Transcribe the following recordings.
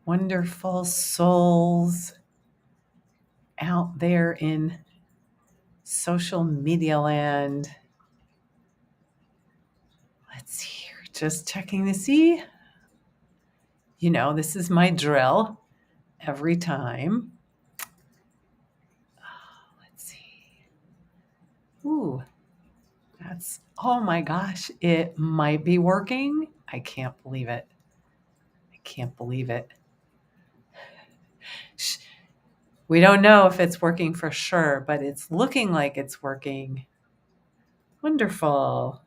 wonderful souls out there in social media land. Let's see here, just checking to see. You know, this is my drill every time. Let's see. Ooh, oh my gosh, it might be working. I can't believe it. I can't believe it. We don't know if it's working for sure, but it's looking like it's working. Wonderful.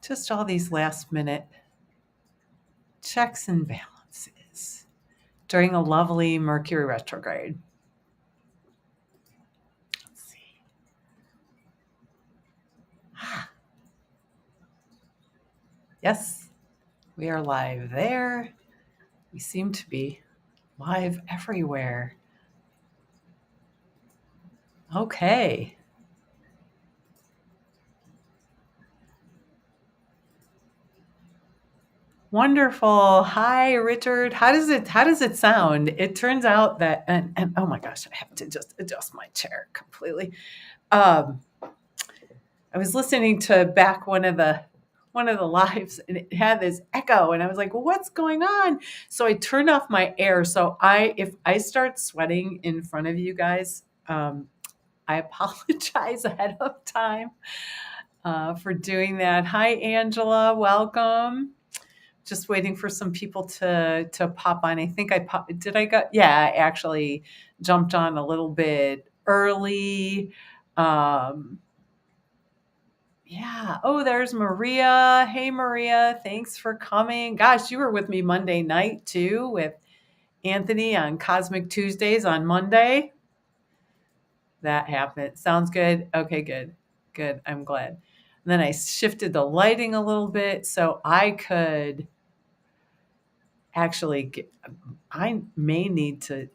Just all these last minute checks and balances during a lovely Mercury retrograde. Let's see. Yes, we are live there. We seem to be live everywhere. Okay. Wonderful. Hi, Richard. How does it sound? It turns out that and oh my gosh, I have to just adjust my chair completely. I was listening to back one of the lives, and it had this echo, and I was like, well, what's going on? So I turned off my air. So if I start sweating in front of you guys, I apologize ahead of time for doing that. Hi, Angela. Welcome. Just waiting for some people to pop on. I think I actually jumped on a little bit early. Yeah. Oh, there's Maria. Hey, Maria. Thanks for coming. Gosh, you were with me Monday night too with Anthony on Cosmic Tuesdays on Monday. That happened. Sounds good. Okay, good. Good. I'm glad. And then I shifted the lighting a little bit so I could actually I need to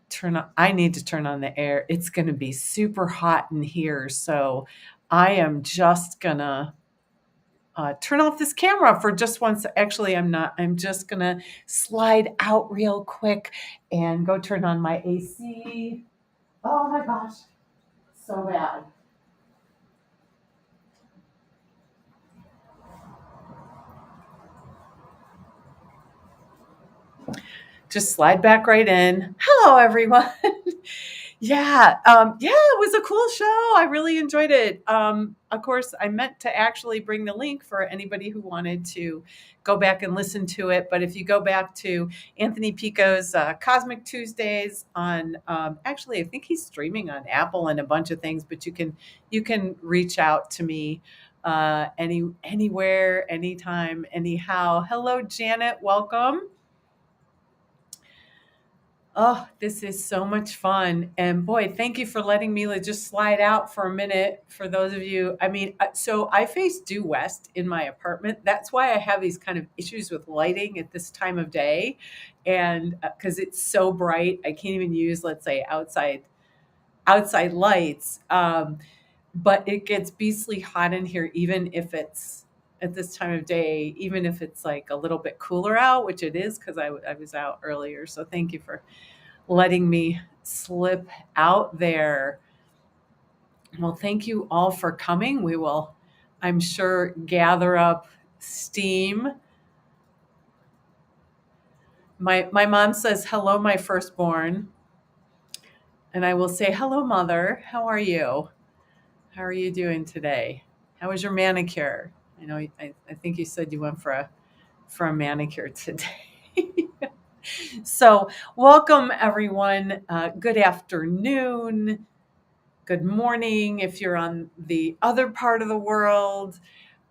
turn on the air. It's going to be super hot in here, so I am just gonna turn off this camera for just once. Actually, I'm not. I'm just gonna slide out real quick and go turn on my AC. Oh my gosh, so bad. Just slide back right in. Hello, everyone. Yeah, it was a cool show. I really enjoyed it. Of course, I meant to actually bring the link for anybody who wanted to go back and listen to it. But if you go back to Anthony Pico's Cosmic Tuesdays on, actually, I think he's streaming on Apple and a bunch of things. But you can reach out to me anywhere, anytime, anyhow. Hello, Janet. Welcome. Oh, this is so much fun. And boy, thank you for letting me just slide out for a minute for those of you. I mean, so I face due west in my apartment. That's why I have these kind of issues with lighting at this time of day. And because it's so bright, I can't even use, let's say, outside lights. But it gets beastly hot in here, even if it's at this time of day, even if it's like a little bit cooler out, which it is because I was out earlier. So thank you for letting me slip out there. Well, thank you all for coming. We will, I'm sure, gather up steam. My mom says, hello, my firstborn. And I will say, hello, mother. How are you? How are you doing today? How was your manicure? I know I think you said you went for a manicure today. So welcome, everyone. Good afternoon. Good morning if you're on the other part of the world.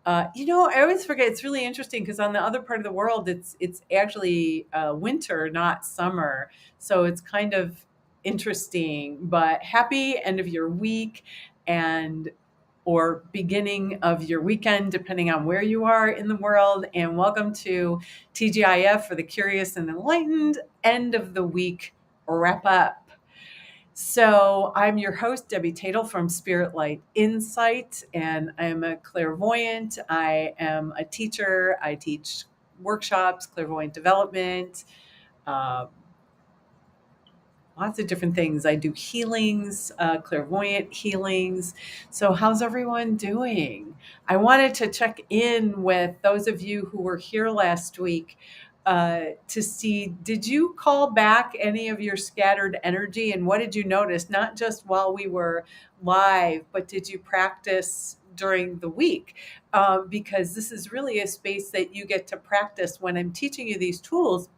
I always forget. It's really interesting because on the other part of the world, it's actually winter, not summer. So it's kind of interesting. But happy end of your week and or beginning of your weekend, depending on where you are in the world. And welcome to TGIF for the Curious and Enlightened end of the week wrap up. So I'm your host, Debbie Tatel from Spirit Light Insight, and I'm a clairvoyant. I am a teacher. I teach workshops, clairvoyant development. uh, lots of different things. I do healings, clairvoyant healings. So, how's everyone doing? I wanted to check in with those of you who were here last week to see, did you call back any of your scattered energy, and what did you notice? Not just while we were live, but did you practice during the week? Because this is really a space that you get to practice when I'm teaching you these tools.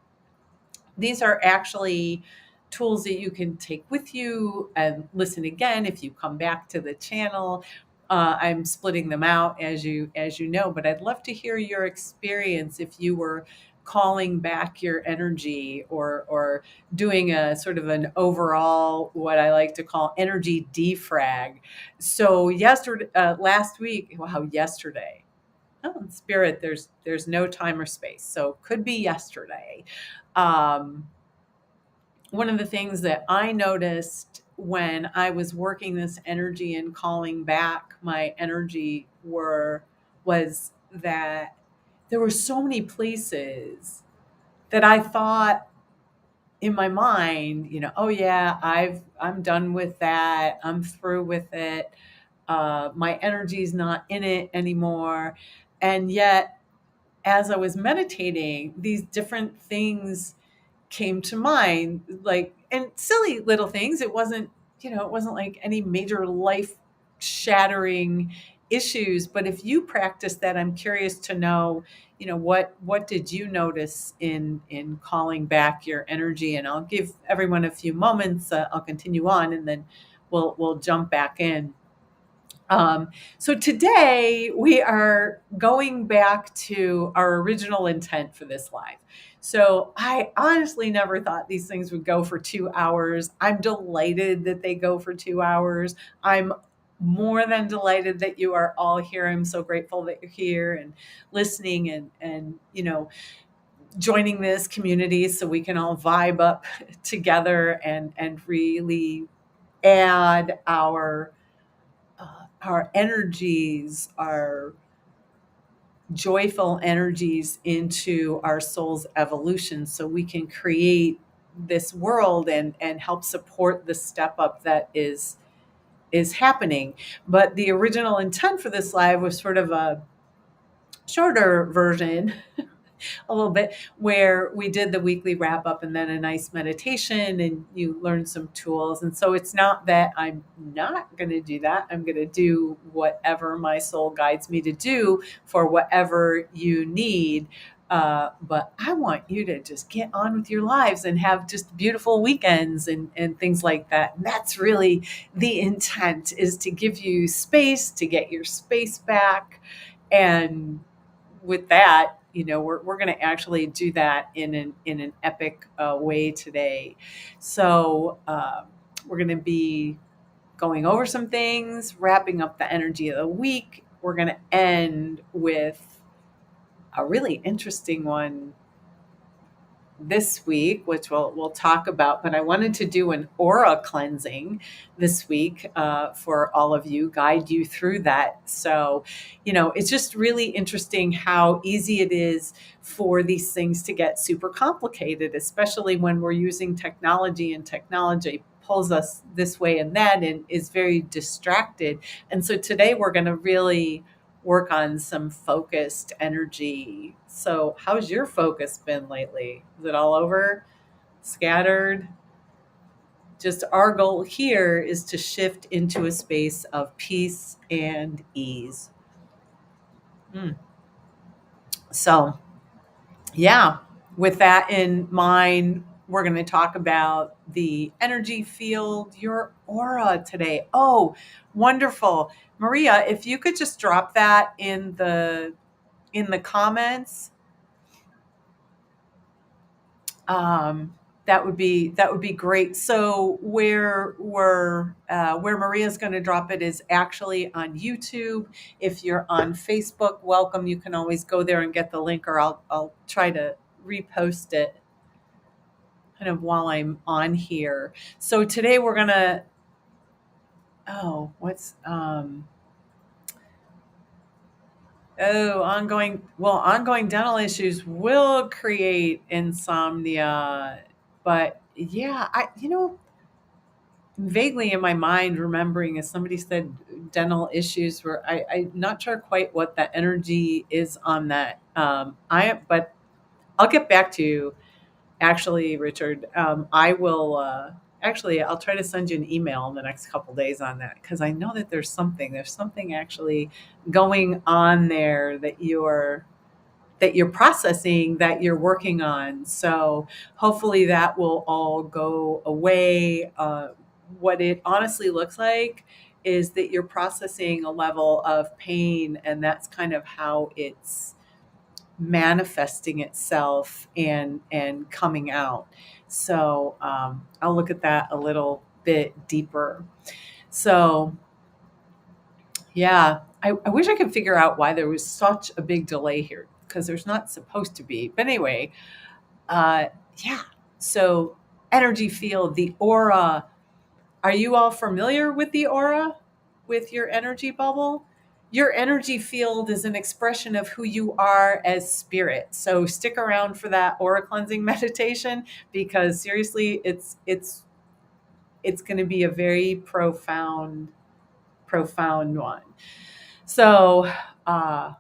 These are actually tools that you can take with you and listen again if you come back to the channel. I'm splitting them out as you know, but I'd love to hear your experience if you were calling back your energy or doing a sort of an overall, what I like to call energy defrag. So yesterday, last week, wow, yesterday. Oh, in spirit, there's no time or space, so could be yesterday. Um, One of the things that I noticed when I was working this energy and calling back my energy was that there were so many places that I thought in my mind, oh yeah, I'm done with that. I'm through with it. My energy's not in it anymore. And yet, as I was meditating, these different things came to mind, like, and silly little things. It wasn't like any major life shattering issues, but if you practice that, I'm curious to know, what did you notice in calling back your energy? And I'll give everyone a few moments. I'll continue on, and then we'll jump back in. So today we are going back to our original intent for this live. So I honestly never thought these things would go for 2 hours. I'm delighted that they go for 2 hours. I'm more than delighted that you are all here. I'm so grateful that you're here and listening and joining this community so we can all vibe up together and really add our energies, our joyful energies into our soul's evolution so we can create this world and help support the step up that is happening. But the original intent for this live was sort of a shorter version, a little bit, where we did the weekly wrap up and then a nice meditation and you learn some tools. And so it's not that I'm not going to do that. I'm going to do whatever my soul guides me to do for whatever you need. But I want you to just get on with your lives and have just beautiful weekends and things like that. And that's really the intent, is to give you space, to get your space back. And with that, we're going to actually do that in an epic way today. So we're going to be going over some things, wrapping up the energy of the week. We're going to end with a really interesting one this week, which we'll talk about. But I wanted to do an aura cleansing this week for all of you, guide you through that. So, it's just really interesting how easy it is for these things to get super complicated, especially when we're using technology, and technology pulls us this way and that and is very distracted. And so today we're going to really work on some focused energy. So, how's your focus been lately? Is it all over? Scattered? Just our goal here is to shift into a space of peace and ease. So, yeah, with that in mind, we're going to talk about the energy field, your aura today. Oh, wonderful. Maria, if you could just drop that in the comments, that would be great. So where Maria's going to drop it is actually on YouTube. If you're on Facebook, welcome. You can always go there and get the link, or I'll try to repost it kind of while I'm on here. So today we're gonna what's Oh, ongoing dental issues will create insomnia. But yeah, vaguely in my mind remembering as somebody said dental issues where I'm not sure quite what the energy is on that. But I'll get back to you. Actually, Richard, I will. Actually, I'll try to send you an email in the next couple days on that because I know that there's something actually going on there that you're processing, that you're working on. So hopefully that will all go away. What it honestly looks like is that you're processing a level of pain, and that's kind of how it's manifesting itself and coming out. So I'll look at that a little bit deeper. So yeah, I wish I could figure out why there was such a big delay here because there's not supposed to be. But anyway, uh, yeah. So energy field, the aura. Are you all familiar with the aura, with your energy bubble? Your energy field is an expression of who you are as spirit. So stick around for that aura cleansing meditation because seriously, it's going to be a very profound one. So, uh,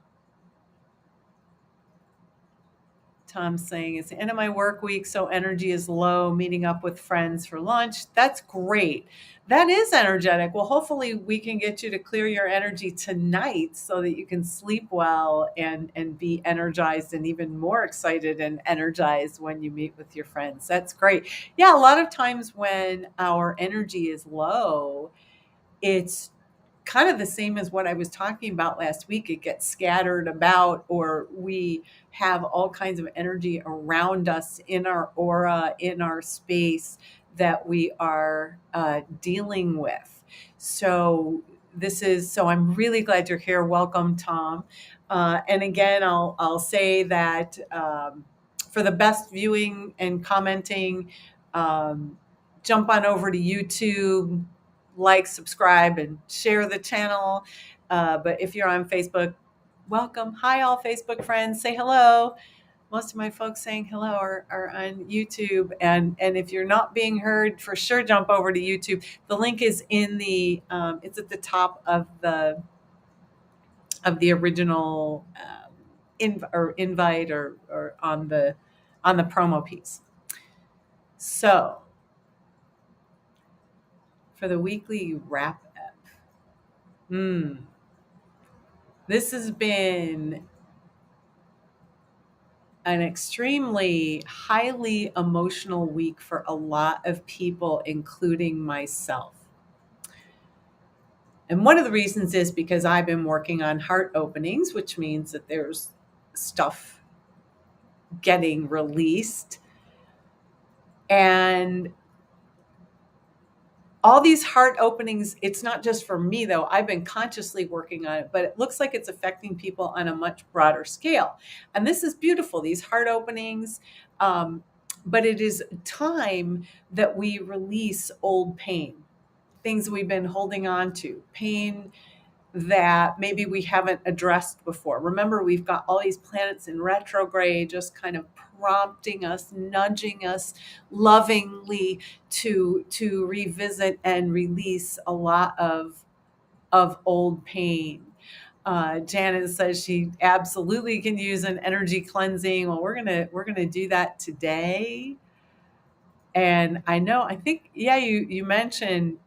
Tom's saying it's the end of my work week, so energy is low, meeting up with friends for lunch. That's great. That is energetic. Well, hopefully we can get you to clear your energy tonight so that you can sleep well and be energized and even more excited and energized when you meet with your friends. That's great. Yeah, a lot of times when our energy is low, it's kind of the same as what I was talking about last week. It gets scattered about, or we have all kinds of energy around us in our aura, in our space that we are dealing with. So, so I'm really glad you're here. Welcome, Tom. And again, I'll say that for the best viewing and commenting, um, jump on over to YouTube, like, subscribe, and share the channel. But if you're on Facebook, welcome. Hi, all Facebook friends. Say hello. Most of my folks saying hello are on YouTube. And if you're not being heard, for sure, jump over to YouTube. The link is it's at the top of the original invite or on the promo piece. So for the weekly wrap up, this has been an extremely highly emotional week for a lot of people, including myself. And one of the reasons is because I've been working on heart openings, which means that there's stuff getting released. And all these heart openings, it's not just for me though. I've been consciously working on it, but it looks like it's affecting people on a much broader scale. And this is beautiful, these heart openings. But it is time that we release old pain, things we've been holding on to, pain that maybe we haven't addressed before. Remember, we've got all these planets in retrograde, just kind of prompting us, nudging us lovingly to revisit and release a lot of old pain. Janet says she absolutely can use an energy cleansing. Well, we're gonna do that today. And I think, yeah, you mentioned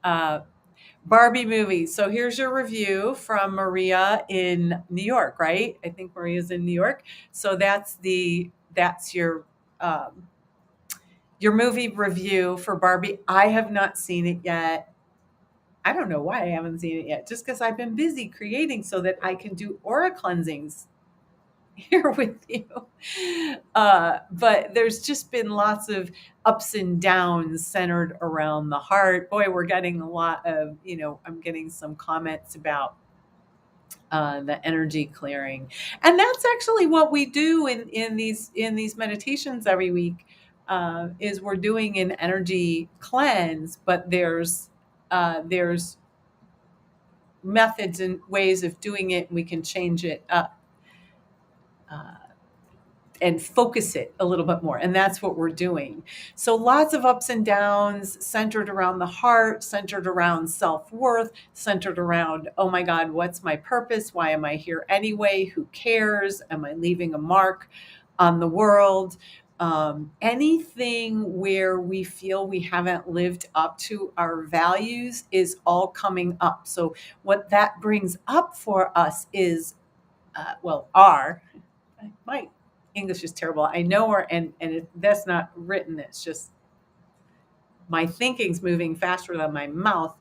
uh, Barbie movie. So here's your review from Maria in New York, right? I think Maria's in New York. So that's your movie review for Barbie. I have not seen it yet. I don't know why I haven't seen it yet. Just because I've been busy creating so that I can do aura cleansings here with you. But there's just been lots of ups and downs centered around the heart. Boy, we're getting a lot of, I'm getting some comments about the energy clearing. And that's actually what we do in these meditations every week, is we're doing an energy cleanse, but there's methods and ways of doing it, and we can change it up. And focus it a little bit more. And that's what we're doing. So lots of ups and downs centered around the heart, centered around self-worth, centered around, oh my God, what's my purpose? Why am I here anyway? Who cares? Am I leaving a mark on the world? Anything where we feel we haven't lived up to our values is all coming up. So what that brings up for us is, my English is terrible. I know her, that's not written. It's just my thinking's moving faster than my mouth.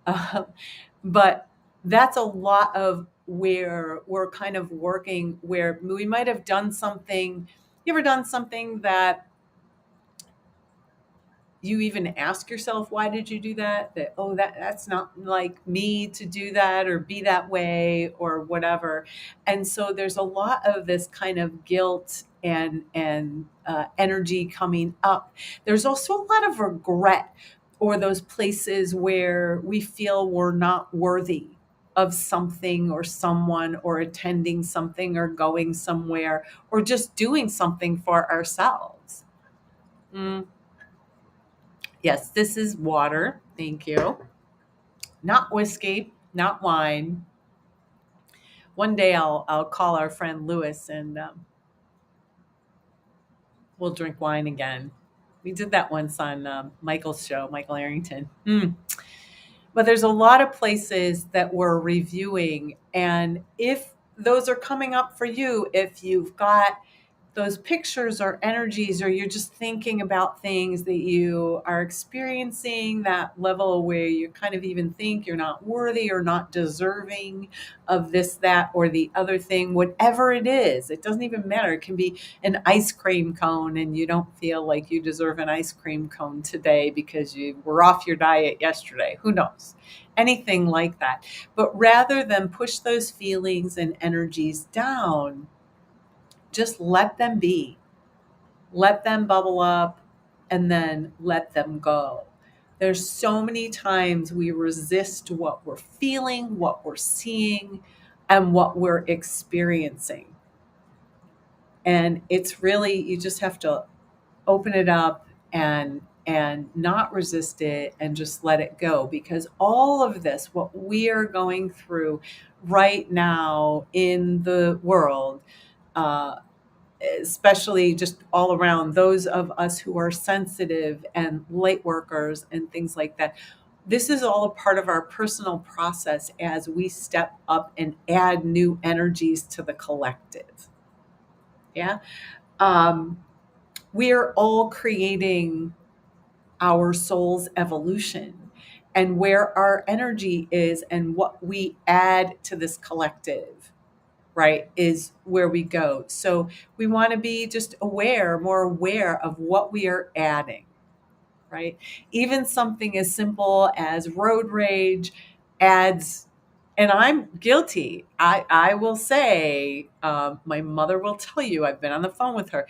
Uh, but that's a lot of where we're kind of working, where we might have done something. You ever done something that you even ask yourself, why did you do that? That's not like me to do that or be that way or whatever. And so there's a lot of this kind of guilt and energy coming up. There's also a lot of regret, or those places where we feel we're not worthy of something or someone, or attending something, or going somewhere, or just doing something for ourselves. Mm. Yes, this is water. Thank you. Not whiskey, not wine. One day I'll call our friend Lewis, and we'll drink wine again. We did that once on Michael's show, Michael Arrington. But there's a lot of places that we're reviewing. And if those are coming up for you, if you've got those pictures or energies, or you're just thinking about things that you are experiencing, that level where you kind of even think you're not worthy or not deserving of this, that, or the other thing, whatever it is, it doesn't even matter. It can be an ice cream cone, and you don't feel like you deserve an ice cream cone today because you were off your diet yesterday. Who knows? Anything like that. But rather than push those feelings and energies down, just let them be, let them bubble up, and then let them go. There's so many times we resist what we're feeling, what we're seeing, and what we're experiencing. And it's really, you just have to open it up and not resist it, and just let it go, because all of this, what we are going through right now in the world, uh, especially just all around those of us who are sensitive and light workers and things like that. This is all a part of our personal process as we step up and add new energies to the collective. Yeah. Um, we're all creating our soul's evolution, and where our energy is and what we add to this collective, right, is where we go. So we want to be just more aware of what we are adding, right? Even something as simple as road rage adds, and I'm guilty. I will say, my mother will tell you, I've been on the phone with her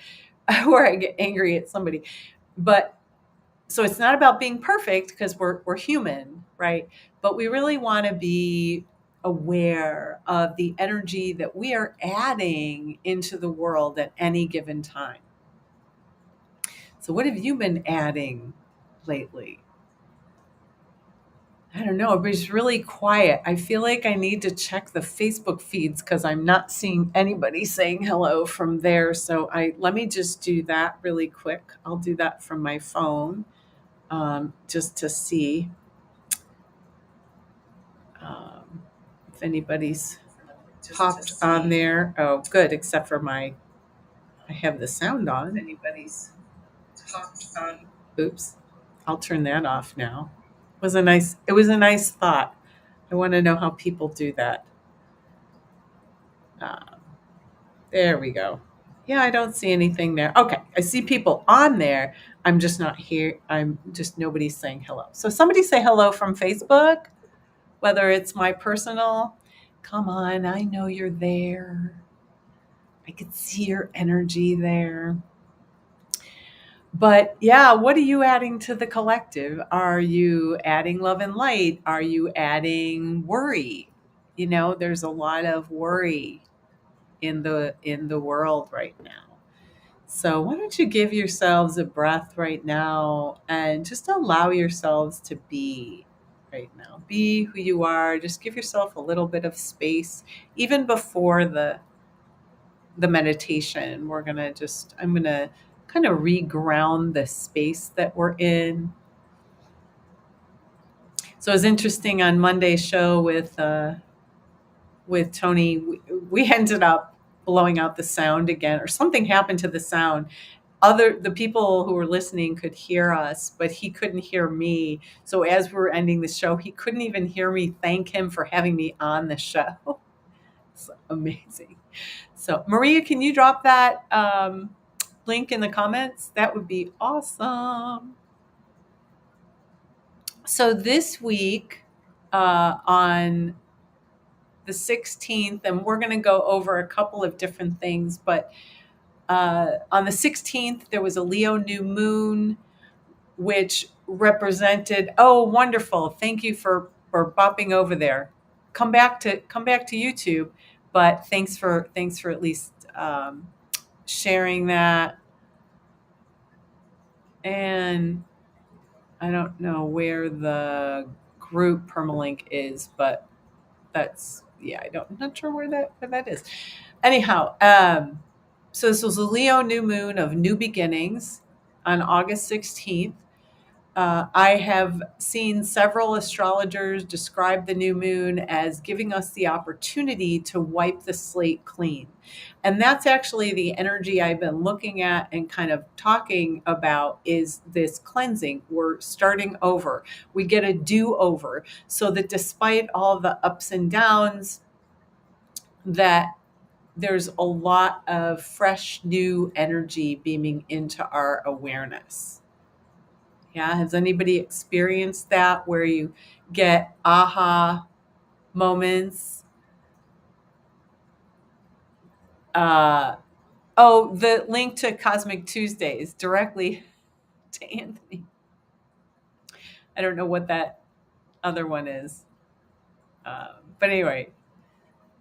where I get angry at somebody. But so it's not about being perfect, because we're human, right? But we really want to be aware of the energy that we are adding into the world at any given time. So what have you been adding lately? I don't know. Everybody's really quiet. I feel like I need to check the Facebook feeds, because I'm not seeing anybody saying hello from there. So let me just do that really quick. I'll do that from my phone, just to see um, if anybody's popped on there. Oh, good, except for I have the sound on. Anybody's popped on. Oops. I'll turn that off now. It was a nice thought. I want to know how people do that. Um, there we go. Yeah, I don't see anything there. Okay, I see people on there. I'm just not here. I'm just, nobody's saying hello. So somebody say hello from Facebook, whether it's my personal. Come on, I know you're there. I could see your energy there. But yeah, what are you adding to the collective? Are you adding love and light? Are you adding worry? there's a lot of worry in the world right now. So why don't you give yourselves a breath right now and just allow yourselves to be right now. Be who you are. Just give yourself a little bit of space even before the meditation. I'm going to kind of reground the space that we're in. So it was interesting on Monday's show with Tony, we ended up blowing out the sound again, or something happened to the sound. The people who were listening could hear us, but he couldn't hear me. So as we were ending the show, he couldn't even hear me thank him for having me on the show. It's amazing. So Maria, can you drop that link in the comments? That would be awesome. So this week on the 16th, and we're going to go over a couple of different things, but on the 16th, there was a Leo new moon, which represented, oh, wonderful. Thank you for bopping over there. Come back to YouTube, but thanks for at least sharing that. And I don't know where the group permalink is, but I'm not sure where that is. Anyhow, so this was a Leo new moon of new beginnings on August 16th. I have seen several astrologers describe the new moon as giving us the opportunity to wipe the slate clean. And that's actually the energy I've been looking at and kind of talking about, is this cleansing. We're starting over. We get a do-over, so that despite all the ups and downs, that there's a lot of fresh new energy beaming into our awareness. Yeah, has anybody experienced that, where you get aha moments? The link to Cosmic Tuesdays directly to Anthony. I don't know what that other one is. But anyway,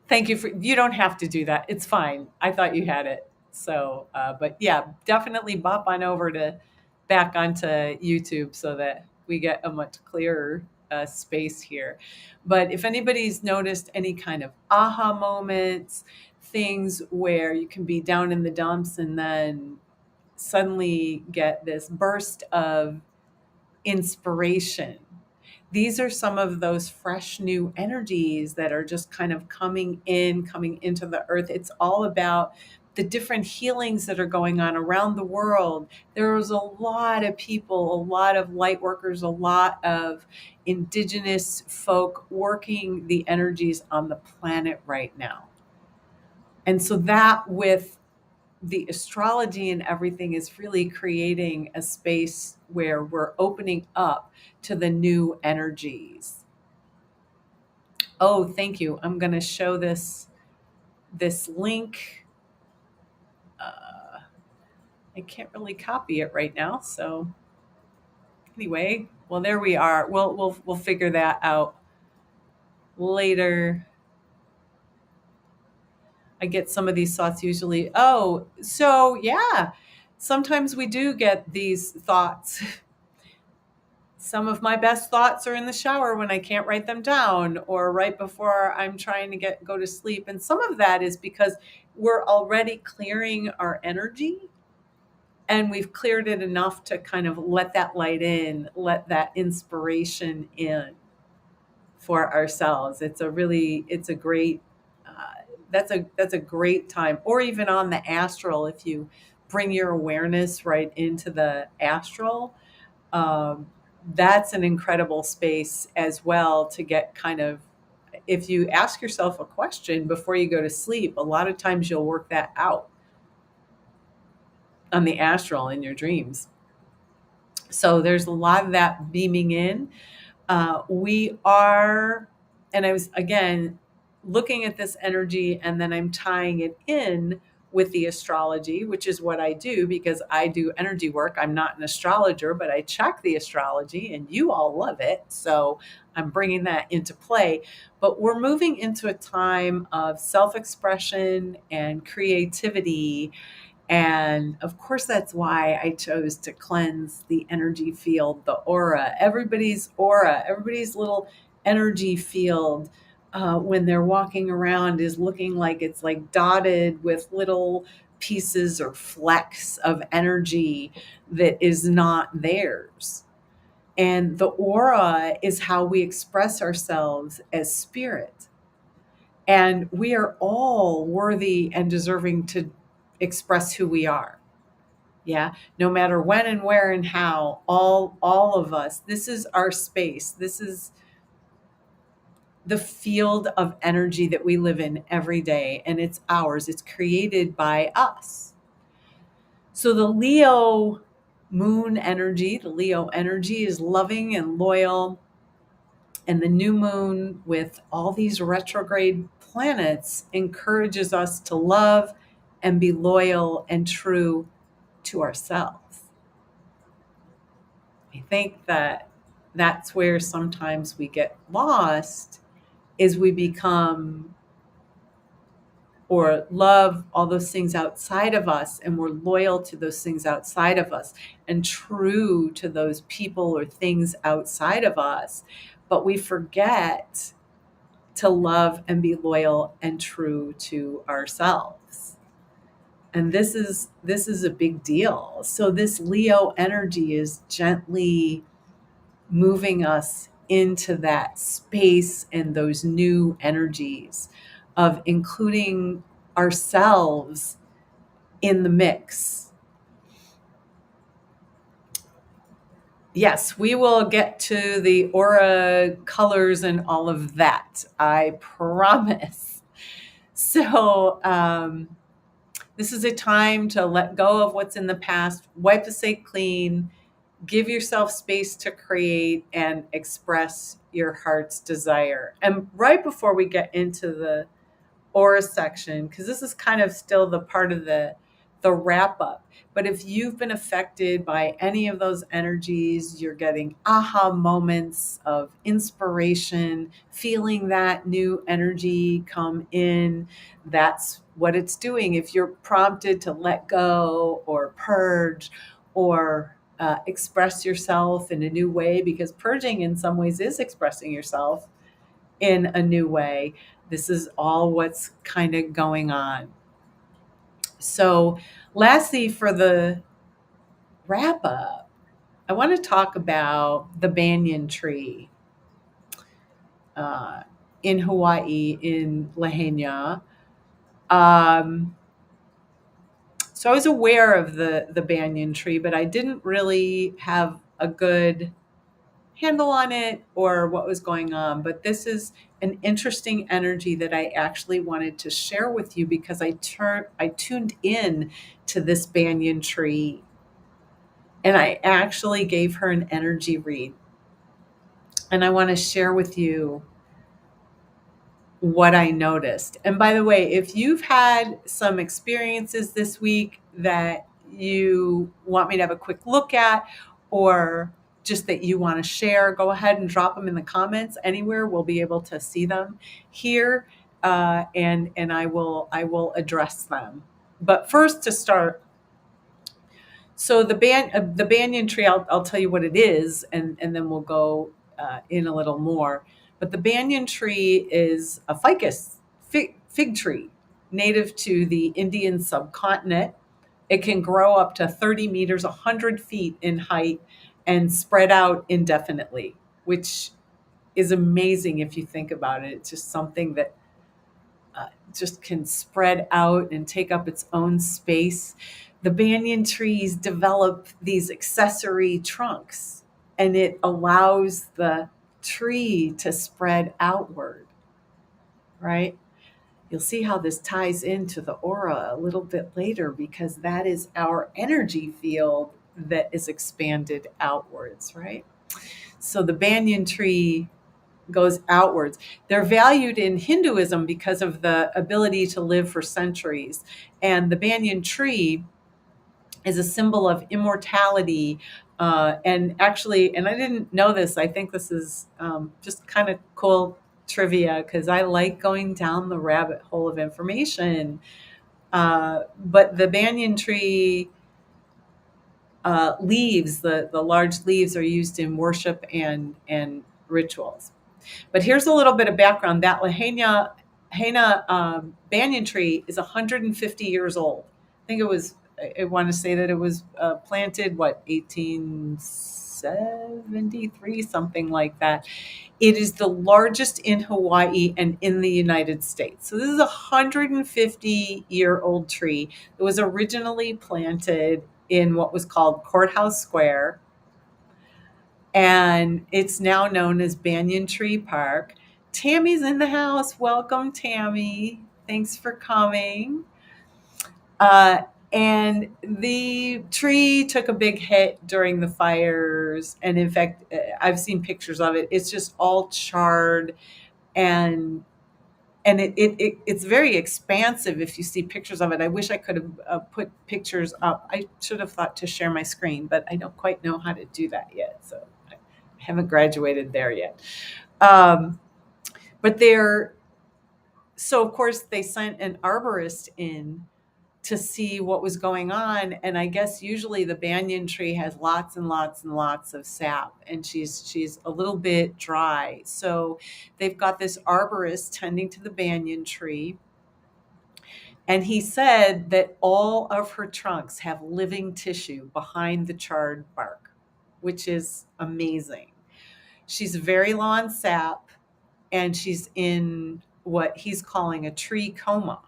thank you you don't have to do that. It's fine. I thought you had it. So, but yeah, definitely bop on over back onto YouTube so that we get a much clearer space here. But if anybody's noticed any kind of aha moments, things where you can be down in the dumps and then suddenly get this burst of inspiration. These are some of those fresh new energies that are just kind of coming into the earth. It's all about the different healings that are going on around the world. There's a lot of people, a lot of light workers, a lot of indigenous folk working the energies on the planet right now. And so that, with the astrology and everything, is really creating a space where we're opening up to the new energies. Oh, thank you. I'm going to show this link. I can't really copy it right now. So anyway, well, there we are. We'll figure that out later. I get some of these thoughts usually. Oh, so yeah, sometimes we do get these thoughts. Some of my best thoughts are in the shower when I can't write them down, or right before I'm trying to go to sleep. And some of that is because we're already clearing our energy, and we've cleared it enough to kind of let that light in, let that inspiration in for ourselves. It's a great, that's a great time. Or even on the astral, if you bring your awareness right into the astral, that's an incredible space as well to get kind of, if you ask yourself a question before you go to sleep, a lot of times you'll work that out on the astral in your dreams. So there's a lot of that beaming in. We are, and I was again looking at this energy, and then I'm tying it in with the astrology, which is what I do because I do energy work. I'm not an astrologer, but I check the astrology and you all love it. So I'm bringing that into play. But we're moving into a time of self expression and creativity. And of course, that's why I chose to cleanse the energy field, the aura, everybody's little energy field when they're walking around is looking like it's like dotted with little pieces or flecks of energy that is not theirs. And the aura is how we express ourselves as spirit. And we are all worthy and deserving to express who we are. Yeah, no matter when and where and how, all of us, this is our space. This is the field of energy that we live in every day, and it's ours. It's created by us. So the Leo moon energy, the Leo energy is loving and loyal, and the new moon with all these retrograde planets encourages us to love and be loyal and true to ourselves. I think that that's where sometimes we get lost is we become or love all those things outside of us and we're loyal to those things outside of us and true to those people or things outside of us, but we forget to love and be loyal and true to ourselves. And this is a big deal. So this Leo energy is gently moving us into that space and those new energies of including ourselves in the mix. Yes, we will get to the aura colors and all of that. I promise. So, this is a time to let go of what's in the past, wipe the slate clean, give yourself space to create and express your heart's desire. And right before we get into the aura section, because this is kind of still the part of the wrap up. But if you've been affected by any of those energies, you're getting aha moments of inspiration, feeling that new energy come in. That's what it's doing. If you're prompted to let go or purge or express yourself in a new way, because purging in some ways is expressing yourself in a new way. This is all what's kind of going on. So, lastly, for the wrap up, I want to talk about the banyan tree uh, in Hawaii, in Lahaina. Um, so, I was aware of the banyan tree, but I didn't really have a good handle on it or what was going on. But this is an interesting energy that I actually wanted to share with you because I tuned in to this banyan tree and I actually gave her an energy read. And I want to share with you what I noticed. And by the way, if you've had some experiences this week that you want me to have a quick look at, or just that you want to share, go ahead and drop them in the comments anywhere. We'll be able to see them here, and I will address them. But first, to start, so the banyan tree, I'll tell you what it is, and then we'll go in a little more. But the banyan tree is a ficus fig tree, native to the Indian subcontinent. It can grow up to 30 meters, 100 feet in height, and spread out indefinitely, which is amazing if you think about it. It's just something that just can spread out and take up its own space. The banyan trees develop these accessory trunks, and it allows the tree to spread outward, right? You'll see how this ties into the aura a little bit later because that is our energy field that is expanded outwards, right? So the banyan tree goes outwards. They're valued in Hinduism because of the ability to live for centuries. And the banyan tree is a symbol of immortality. And actually, and I didn't know this, I think this is just kind of cool trivia because I like going down the rabbit hole of information. But the banyan tree leaves, the large leaves, are used in worship and rituals. But here's a little bit of background. That Lahaina banyan tree is 150 years old. I think it was, I want to say that it was planted, 1873, something like that. It is the largest in Hawaii and in the United States. So this is a 150-year-old tree that was originally planted in what was called Courthouse Square, and it's now known as Banyan Tree Park. Tammy's in the house. Welcome, Tammy. Thanks for coming. Uh, and the tree took a big hit during the fires. And in fact, I've seen pictures of it. It's just all charred, and it's very expansive if you see pictures of it. I wish I could have put pictures up. I should have thought to share my screen, but I don't quite know how to do that yet. So I haven't graduated there yet. But so of course they sent an arborist in to see what was going on. And I guess usually the banyan tree has lots and lots and lots of sap, and she's a little bit dry. So they've got this arborist tending to the banyan tree. And he said that all of her trunks have living tissue behind the charred bark, which is amazing. She's very low on sap, and she's in what he's calling a tree coma.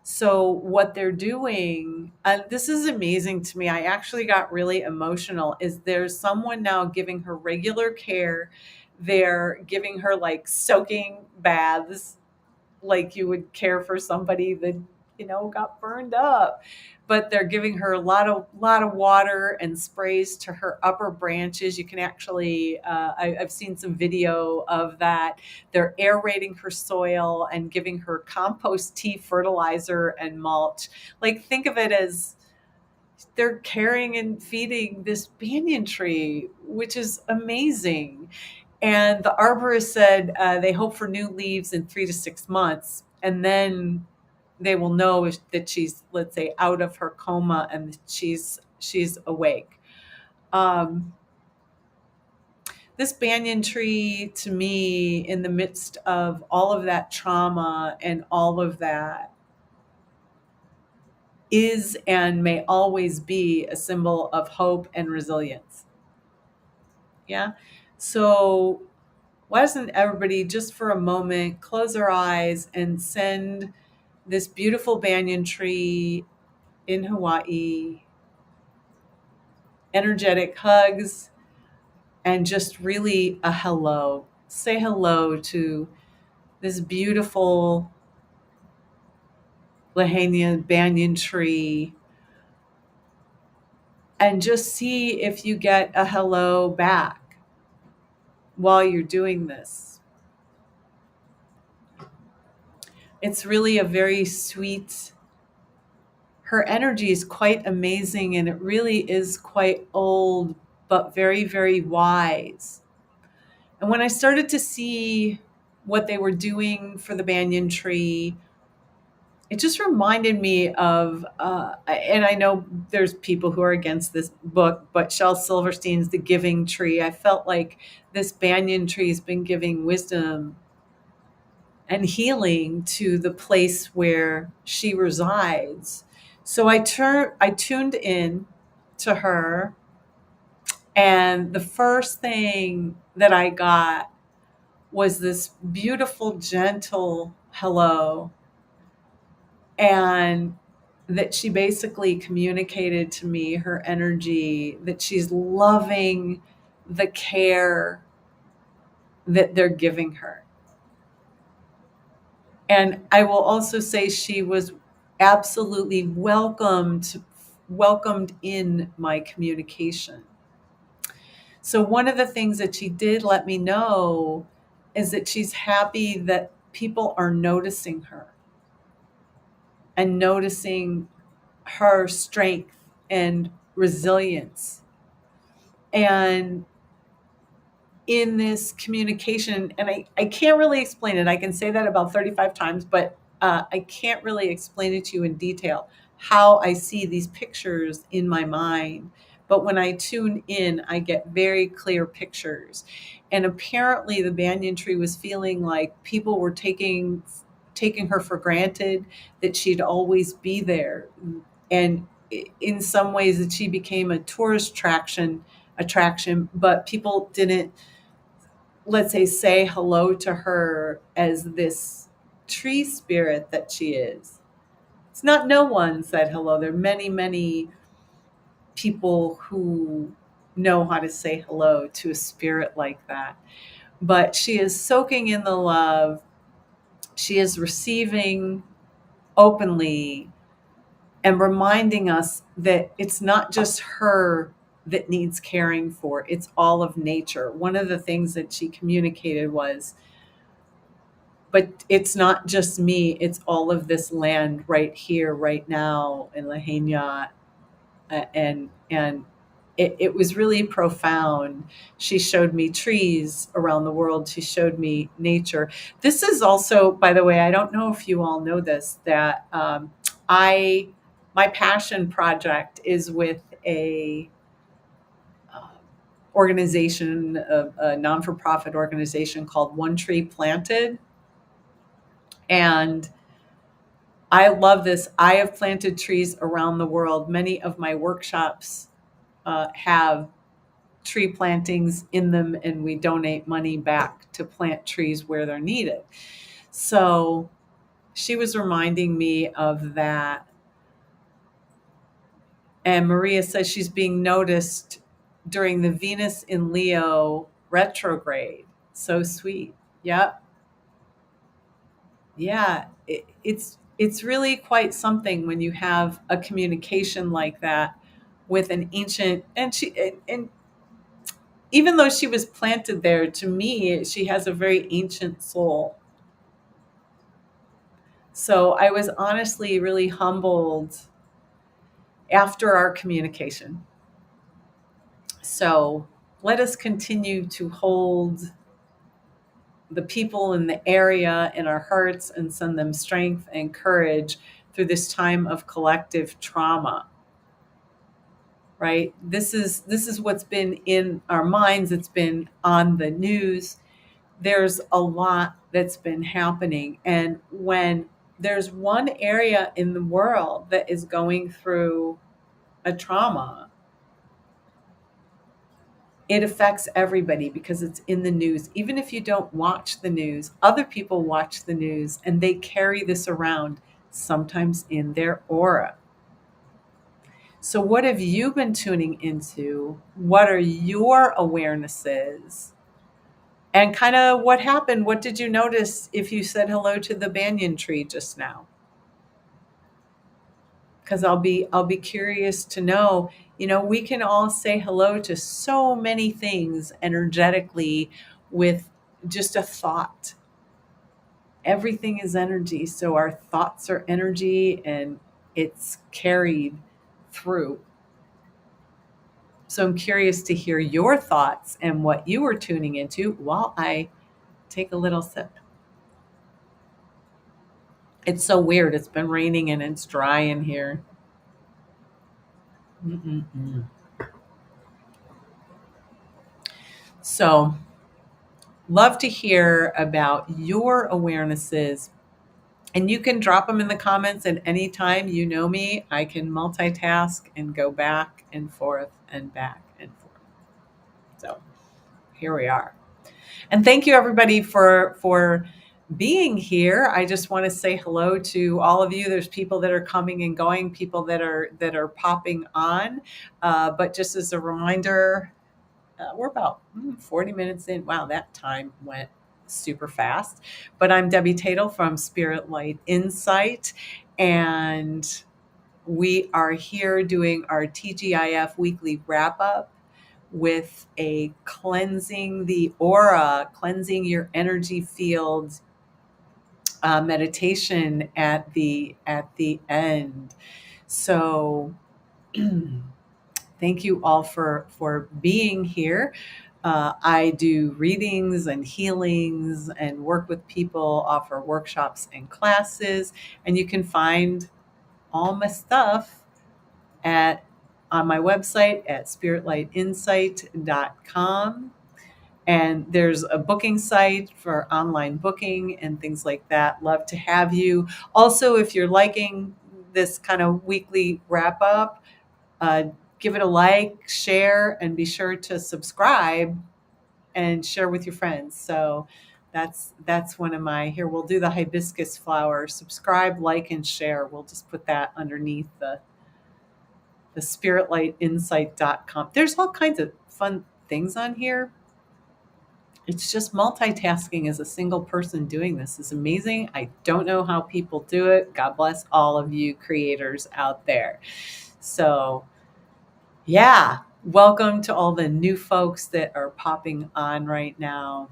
So what they're doing, and this is amazing to me, I actually got really emotional, is there's someone now giving her regular care. They're giving her like soaking baths, like you would care for somebody that got burned up. But they're giving her a lot of water and sprays to her upper branches. You can actually I've seen some video of that. They're aerating her soil and giving her compost tea, fertilizer, and mulch. Like, think of it as they're caring and feeding this banyan tree, which is amazing. And the arborist said they hope for new leaves in 3 to 6 months, and then they will know that she's, let's say, out of her coma and she's awake. This banyan tree, to me, in the midst of all of that trauma and all of that, is and may always be a symbol of hope and resilience. Yeah. So why doesn't everybody just for a moment close their eyes and send this beautiful banyan tree in Hawaii energetic hugs and just really a hello. Say hello to this beautiful Lahaina banyan tree, and just see if you get a hello back while you're doing this. It's really a very sweet, her energy is quite amazing, and it really is quite old, but very, very wise. And when I started to see what they were doing for the banyan tree, it just reminded me of, and I know there's people who are against this book, but Shel Silverstein's The Giving Tree. I felt like this banyan tree has been giving wisdom and healing to the place where she resides. So I tuned in to her, and the first thing that I got was this beautiful, gentle hello, and that she basically communicated to me her energy, that she's loving the care that they're giving her. And I will also say she was absolutely welcomed in my communication. So one of the things that she did let me know is that she's happy that people are noticing her and noticing her strength and resilience. And in this communication, and I can't really explain it. I can say that about 35 times, but I can't really explain it to you in detail how I see these pictures in my mind. But when I tune in, I get very clear pictures. And apparently the banyan tree was feeling like people were taking her for granted, that she'd always be there. And in some ways that she became a tourist attraction, but people didn't, let's say hello to her as this tree spirit that she is. It's not no one said hello. There are many, many people who know how to say hello to a spirit like that. But she is soaking in the love. She is receiving openly and reminding us that it's not just her that needs caring for, it's all of nature. One of the things that she communicated was, but it's not just me, it's all of this land right here, right now in Lahaina. And it was really profound. She showed me trees around the world. She showed me nature. This is also, by the way, I don't know if you all know this, that I my passion project is with a organization, a non-for-profit organization called One Tree Planted. And I love this. I have planted trees around the world. Many of my workshops have tree plantings in them, and we donate money back to plant trees where they're needed. So she was reminding me of that. And Maria says she's being noticed during the Venus in Leo retrograde. So sweet. Yep. Yeah. It's really quite something when you have a communication like that with an ancient, and even though she was planted there, to me she has a very ancient soul. So I was honestly really humbled after our communication. So let us continue to hold the people in the area in our hearts and send them strength and courage through this time of collective trauma. Right? This is what's been in our minds. It's been on the news. There's a lot that's been happening. And when there's one area in the world that is going through a trauma, it affects everybody because it's in the news. Even if you don't watch the news, other people watch the news and they carry this around, sometimes in their aura. So, what have you been tuning into? What are your awarenesses? And kind of what happened? What did you notice if you said hello to the banyan tree just now? Because I'll be curious to know. We can all say hello to so many things energetically with just a thought. Everything is energy, so our thoughts are energy, and it's carried through. So I'm curious to hear your thoughts and what you were tuning into while I take a little sip. It's so weird. It's been raining and it's dry in here. Mm-mm-mm. So, love to hear about your awarenesses. And you can drop them in the comments at any time. You know me, I can multitask and go back and forth and back and forth. So, here we are. And thank you everybody for being here. I just want to say hello to all of you. There's people that are coming and going, people that are popping on. But just as a reminder, we're about 40 minutes in. Wow, that time went super fast. But I'm Debbie Tatel from Spirit Light Insight, and we are here doing our TGIF weekly wrap up. with a cleansing the aura, cleansing your energy field meditation at the end. So thank you all for being here. I do readings and healings and work with people, offer workshops and classes, and you can find all my stuff at on my website at spiritlightinsight.com. And there's a booking site for online booking and things like that. Love to have you. Also, if you're liking this kind of weekly wrap up, uh, give it a like, share, and be sure to subscribe and share with your friends. So that's one of my here. We'll do the hibiscus flower. Subscribe, like, and share. We'll just put that underneath the spiritlightinsight.com. There's all kinds of fun things on here. It's just multitasking as a single person doing this is amazing. I don't know how people do it. God bless all of you creators out there. So, yeah, welcome to all the new folks that are popping on right now.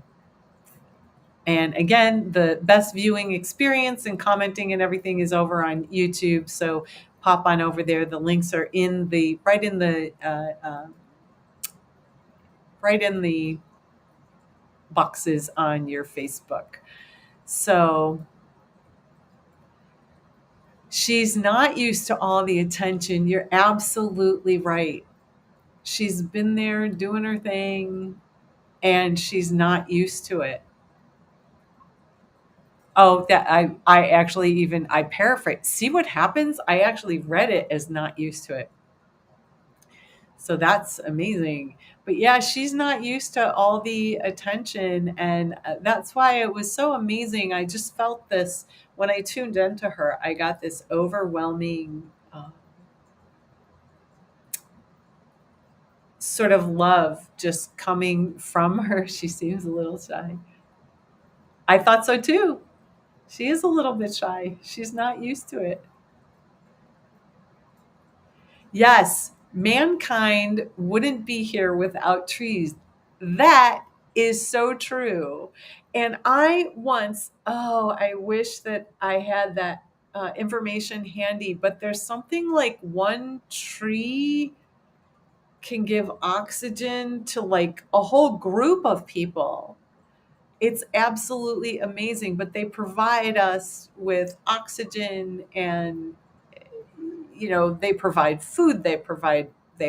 And again, the best viewing experience and commenting and everything is over on YouTube. So pop on over there. The links are right in the boxes on your Facebook. So she's not used to all the attention. You're absolutely right. She's been there doing her thing and she's not used to it. Oh, that I actually I paraphrase. See what happens? I actually read it as not used to it. So that's amazing. But yeah, she's not used to all the attention. And that's why it was so amazing. I just felt this when I tuned into her. I got this overwhelming sort of love just coming from her. She seems a little shy. I thought so too. She is a little bit shy. She's not used to it. Yes, mankind wouldn't be here without trees. That is so true. And I wish that I had that information handy, but there's something like one tree can give oxygen to like a whole group of people. It's absolutely amazing, but they provide us with oxygen and they provide food, they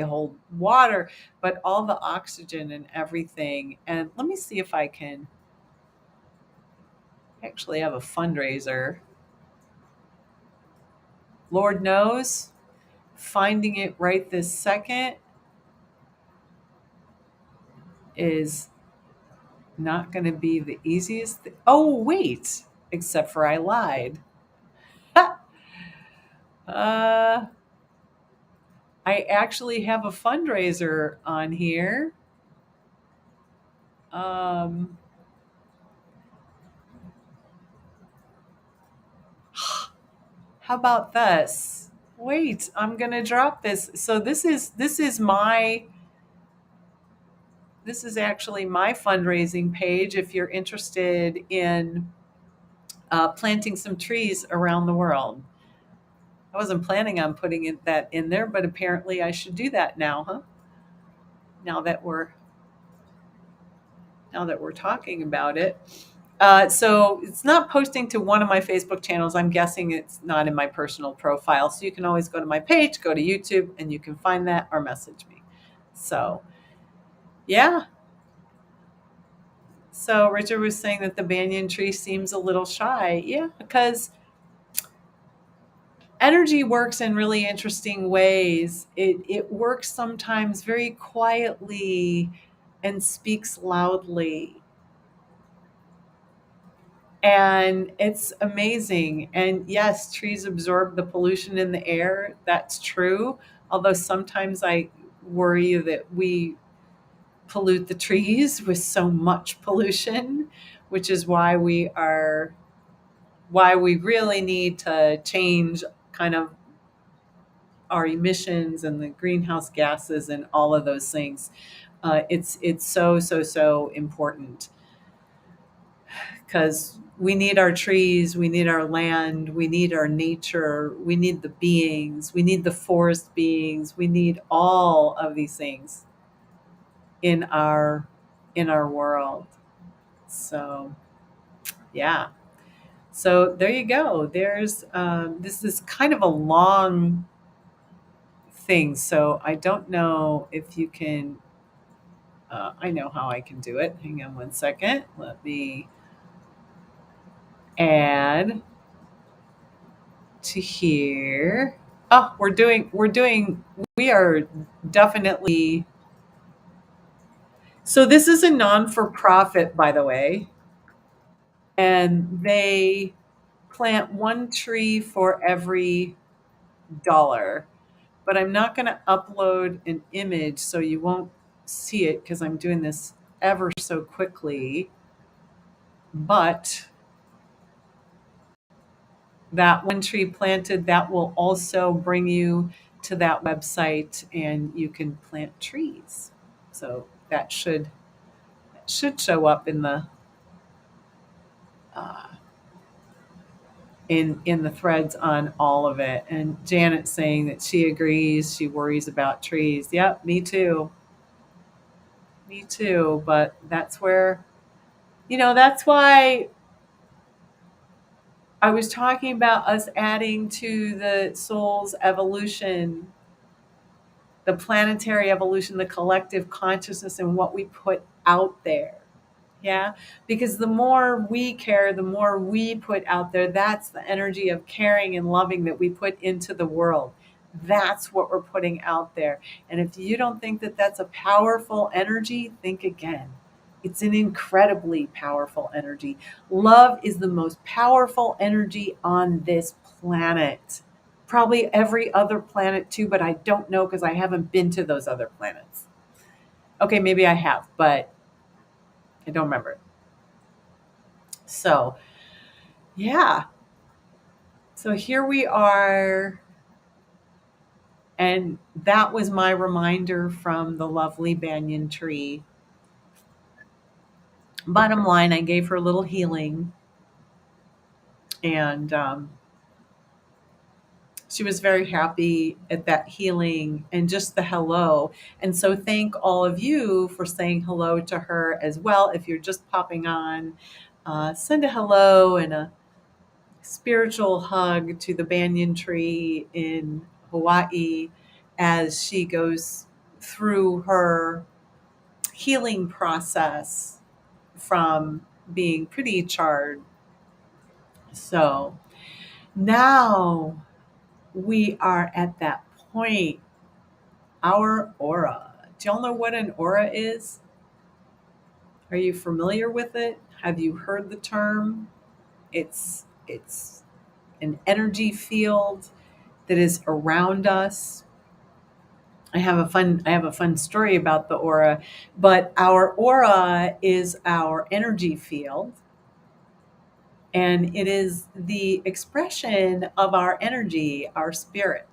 hold water, but all the oxygen and everything. And let me see if I can actually have a fundraiser. Lord knows, finding it right this second is not going to be the easiest. Oh, wait, except for I lied. uh, I actually have a fundraiser on here. Um, how about this? Wait, I'm going to drop this. So this is actually my fundraising page if you're interested in planting some trees around the world. I wasn't planning on putting that in there, but apparently I should do that now, huh? Now that we're talking about it. So it's not posting to one of my Facebook channels. I'm guessing it's not in my personal profile. So you can always go to my page, go to YouTube, and you can find that or message me. So, yeah. So Richard was saying that the banyan tree seems a little shy. Yeah, because energy works in really interesting ways. It works sometimes very quietly and speaks loudly. And it's amazing. And yes, trees absorb the pollution in the air. That's true. Although sometimes I worry that we pollute the trees with so much pollution, which is why we really need to change kind of our emissions and the greenhouse gases and all of those things. It's so important because we need our trees, we need our land, we need our nature, we need the beings, we need the forest beings, we need all of these things in our world. So yeah. So there you go. There's this is kind of a long thing. So I don't know if you can. I know how I can do it. Hang on one second. Let me add to here. Oh, we are definitely. So this is a non-for-profit, by the way, and they plant one tree for every dollar. But I'm not going to upload an image so you won't see it because I'm doing this ever so quickly. But that one tree planted, that will also bring you to that website and you can plant trees. So that should show up in the uh, in the threads on all of it. And Janet's saying that she agrees, she worries about trees. Yep, me too. Me too. But that's where, that's why I was talking about us adding to the soul's evolution, the planetary evolution, the collective consciousness, and what we put out there. Yeah. Because the more we care, the more we put out there, that's the energy of caring and loving that we put into the world. That's what we're putting out there. And if you don't think that that's a powerful energy, think again. It's an incredibly powerful energy. Love is the most powerful energy on this planet. Probably every other planet too, but I don't know because I haven't been to those other planets. Okay, maybe I have, but I don't remember. So, yeah. So here we are. And that was my reminder from the lovely banyan tree. Bottom line, I gave her a little healing. And she was very happy at that healing and just the hello. And so, thank all of you for saying hello to her as well. If you're just popping on, send a hello and a spiritual hug to the banyan tree in Hawaii as she goes through her healing process from being pretty charred. So now we are at that point. Our aura. Do y'all know what an aura is? Are you familiar with it? Have you heard the term? It's an energy field that is around us. I have a fun story about the aura, but our aura is our energy field, and it is the expression of our energy, our spirit.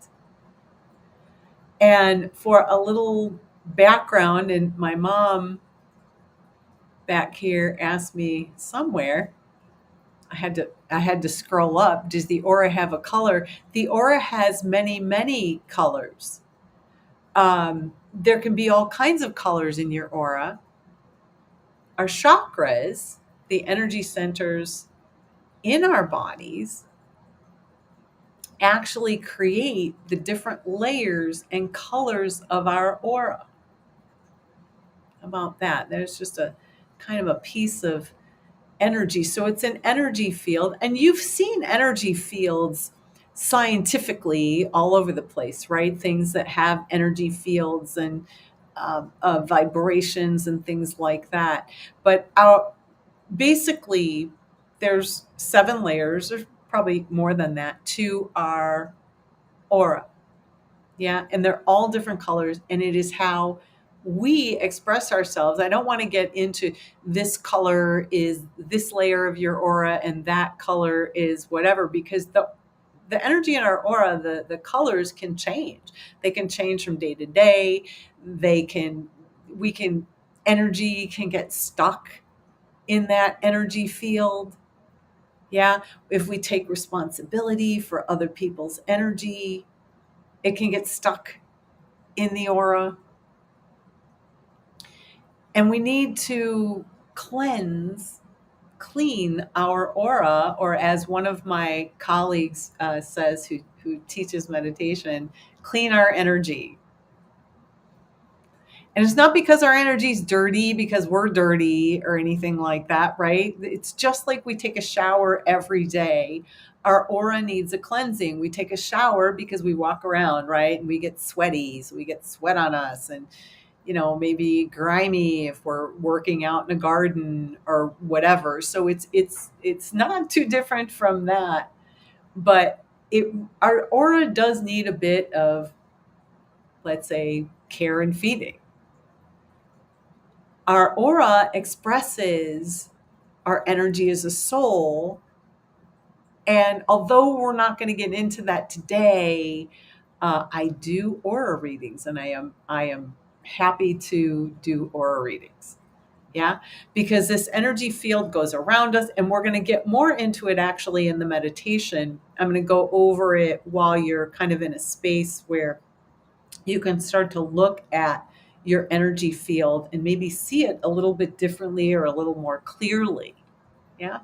And for a little background, and my mom back here asked me somewhere, I had to scroll up, does the aura have a color? The aura has many, many colors. There can be all kinds of colors in your aura. Our chakras, the energy centers in our bodies, actually create the different layers and colors of our aura. How about that? There's just a kind of a piece of energy. So it's an energy field, and you've seen energy fields scientifically all over the place, right? Things that have energy fields and vibrations and things like that. But basically, there's 7 layers, or probably more than that, to our aura. Yeah, and they're all different colors, and it is how we express ourselves. I don't want to get into this color is this layer of your aura and that color is whatever, because the energy in our aura, the colors can change. They can change from day to day. They can we can, energy can get stuck in that energy field. Yeah. If we take responsibility for other people's energy, it can get stuck in the aura. And we need to clean our aura, or as one of my colleagues says, who teaches meditation, clean our energy. And it's not because our energy is dirty, because we're dirty or anything like that, right? It's just like we take a shower every day. Our aura needs a cleansing. We take a shower because we walk around, right? And we get sweaty, so we get sweat on us, and maybe grimy if we're working out in a garden or whatever. So it's not too different from that, but our aura does need a bit of, let's say, care and feeding. Our aura expresses our energy as a soul. And although we're not going to get into that today, I do aura readings, and I am happy to do aura readings. Yeah, because this energy field goes around us, and we're going to get more into it actually in the meditation. I'm going to go over it while you're kind of in a space where you can start to look at your energy field and maybe see it a little bit differently or a little more clearly. Yeah.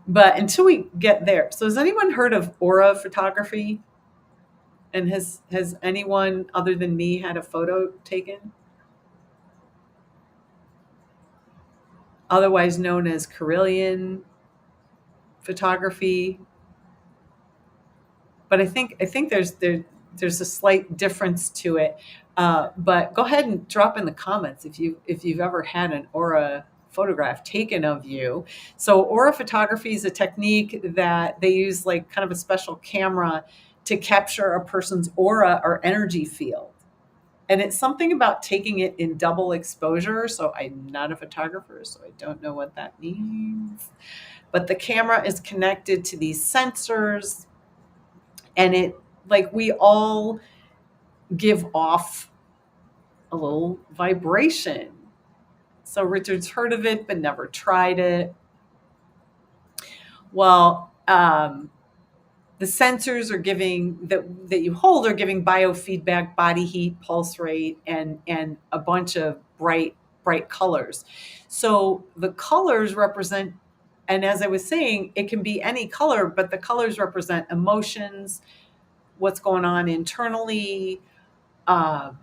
But until we get there, so has anyone heard of aura photography? And has anyone other than me had a photo taken? Otherwise known as Carillion photography. But I think there's a slight difference to it. But go ahead and drop in the comments if you've ever had an aura photograph taken of you. So aura photography is a technique that they use, like kind of a special camera to capture a person's aura or energy field. And it's something about taking it in double exposure. So I'm not a photographer, so I don't know what that means. But the camera is connected to these sensors, and it, like, we all give off a little vibration. So Richard's heard of it but never tried it. Well, the sensors are giving that you hold are giving biofeedback, body heat, pulse rate, and a bunch of bright colors. So the colors represent, and as I was saying, it can be any color, but the colors represent emotions, what's going on internally. Um,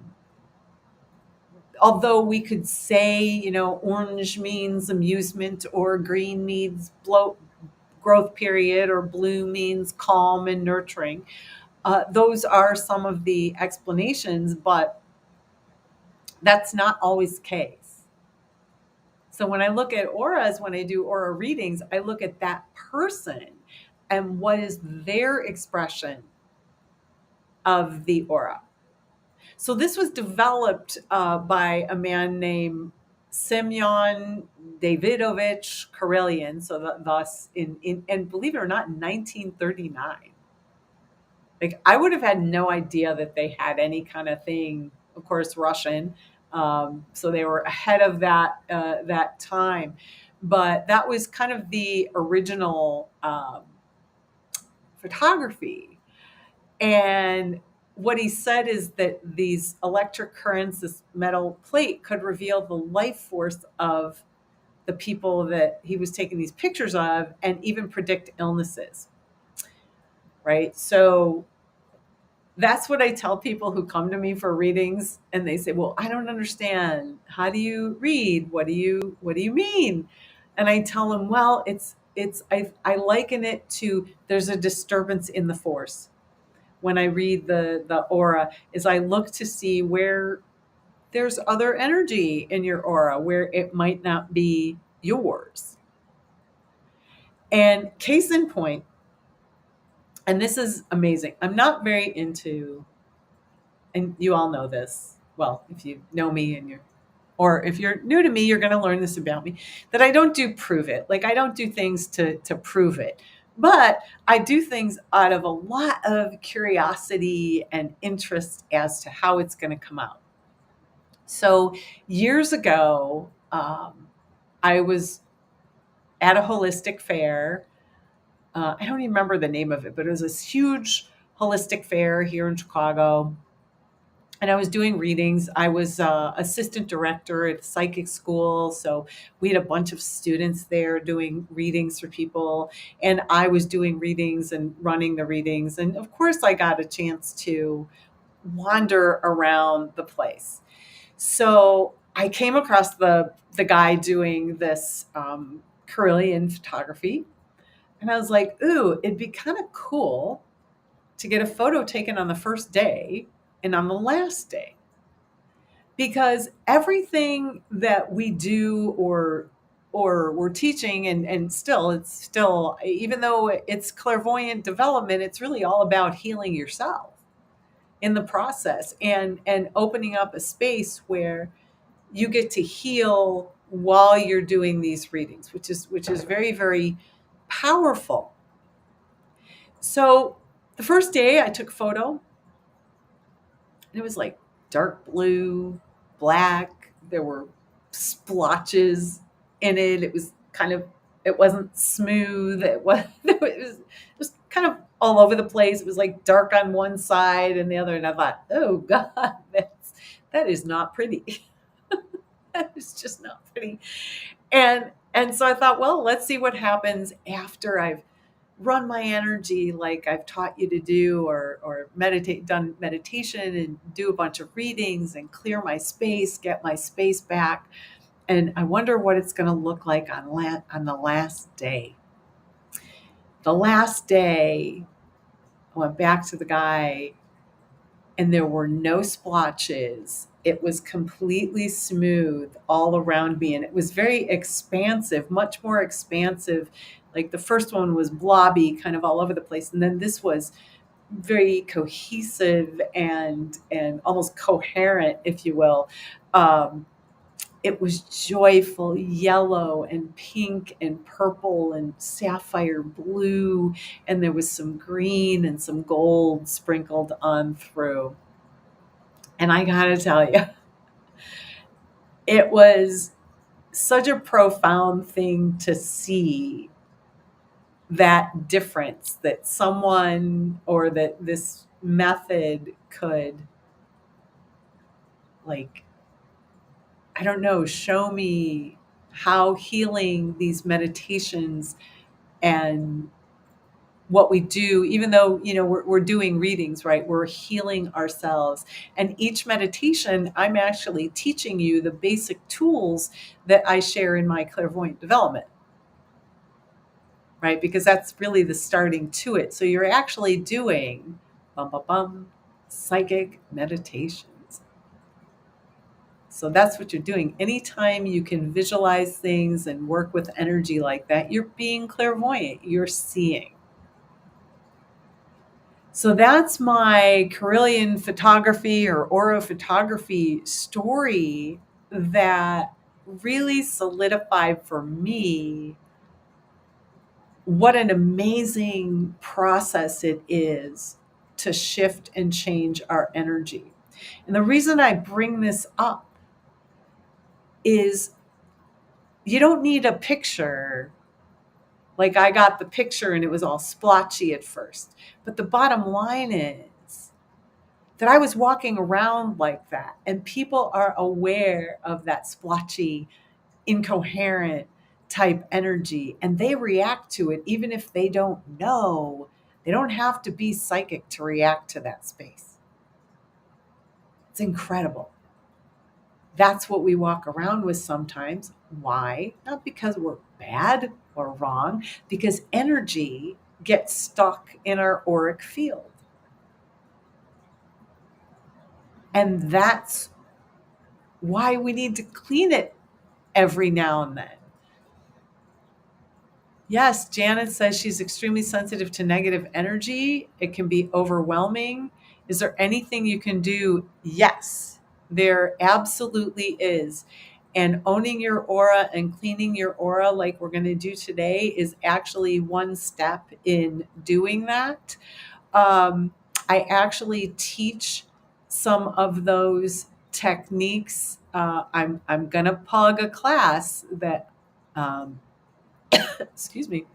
Although we could say, orange means amusement, or green means growth period, or blue means calm and nurturing. Those are some of the explanations, but that's not always the case. So when I look at auras, when I do aura readings, I look at that person and what is their expression of the aura. So this was developed by a man named Semyon Davidovich Karelian. So thus and believe it or not, in 1939. Like, I would have had no idea that they had any kind of thing. Of course, Russian, so they were ahead of that time. But that was kind of the original photography. And what he said is that these electric currents, this metal plate, could reveal the life force of the people that he was taking these pictures of, and even predict illnesses. Right? So that's what I tell people who come to me for readings, and they say, "Well, I don't understand. How do you read? What do you mean?" And I tell them, "Well, I liken it to, there's a disturbance in the force. When I read the aura, is I look to see where there's other energy in your aura, where it might not be yours." And case in point, and this is amazing, I'm not very into, and you all know this, well, if you know me or if you're new to me, you're going to learn this about me, that I don't do prove it. Like, I don't do things to prove it. But I do things out of a lot of curiosity and interest as to how it's going to come out. So years ago, I was at a holistic fair. I don't even remember the name of it, but it was this huge holistic fair here in Chicago. And I was doing readings. I was assistant director at psychic school, so we had a bunch of students there doing readings for people, and I was doing readings and running the readings. And of course, I got a chance to wander around the place. So I came across the guy doing this Carillion photography, and I was like, "Ooh, it'd be kind of cool to get a photo taken on the first day and on the last day." Because everything that we do or we're teaching, and still it's still, even though it's clairvoyant development, it's really all about healing yourself in the process, and opening up a space where you get to heal while you're doing these readings, which is very, very powerful. So the first day I took a photo, and it was like dark blue, black. There were splotches in it. It was kind of, it wasn't smooth. It was kind of all over the place. It was like dark on one side and the other. And I thought, oh God, that is not pretty. That is just not pretty. And so I thought, well, let's see what happens after I've run my energy like I've taught you to do, or done meditation and do a bunch of readings and clear my space, get my space back. And I wonder what it's going to look like on the last day. The last day, I went back to the guy, and there were no splotches. It was completely smooth all around me, and it was very expansive, much more expansive. Like the first one was blobby, kind of all over the place, and then this was very cohesive and almost coherent, if you will. It was joyful yellow and pink and purple and sapphire blue, and there was some green and some gold sprinkled on through. And I gotta tell you, it was such a profound thing to see that difference, that someone, or that this method could, like, I don't know, show me how healing these meditations and what we do, even though, we're doing readings, right? We're healing ourselves. And each meditation, I'm actually teaching you the basic tools that I share in my clairvoyant development, right? Because that's really the starting to it. So you're actually doing psychic meditations. So that's what you're doing. Anytime you can visualize things and work with energy like that, you're being clairvoyant, you're seeing. So that's my Carillion photography or aura photography story that really solidified for me what an amazing process it is to shift and change our energy. And the reason I bring this up is you don't need a picture. Like, I got the picture and it was all splotchy at first. But the bottom line is that I was walking around like that, and people are aware of that splotchy, incoherent type energy, and they react to it even if they don't know. They don't have to be psychic to react to that space. It's incredible. That's what we walk around with sometimes. Why? Not because we're bad or wrong, because energy gets stuck in our auric field. And that's why we need to clean it every now and then. Yes, Janet says she's extremely sensitive to negative energy. It can be overwhelming. Is there anything you can do? Yes, there absolutely is. And owning your aura and cleaning your aura, like we're going to do today, is actually one step in doing that. I actually teach some of those techniques. I'm gonna plug a class that, um, excuse me,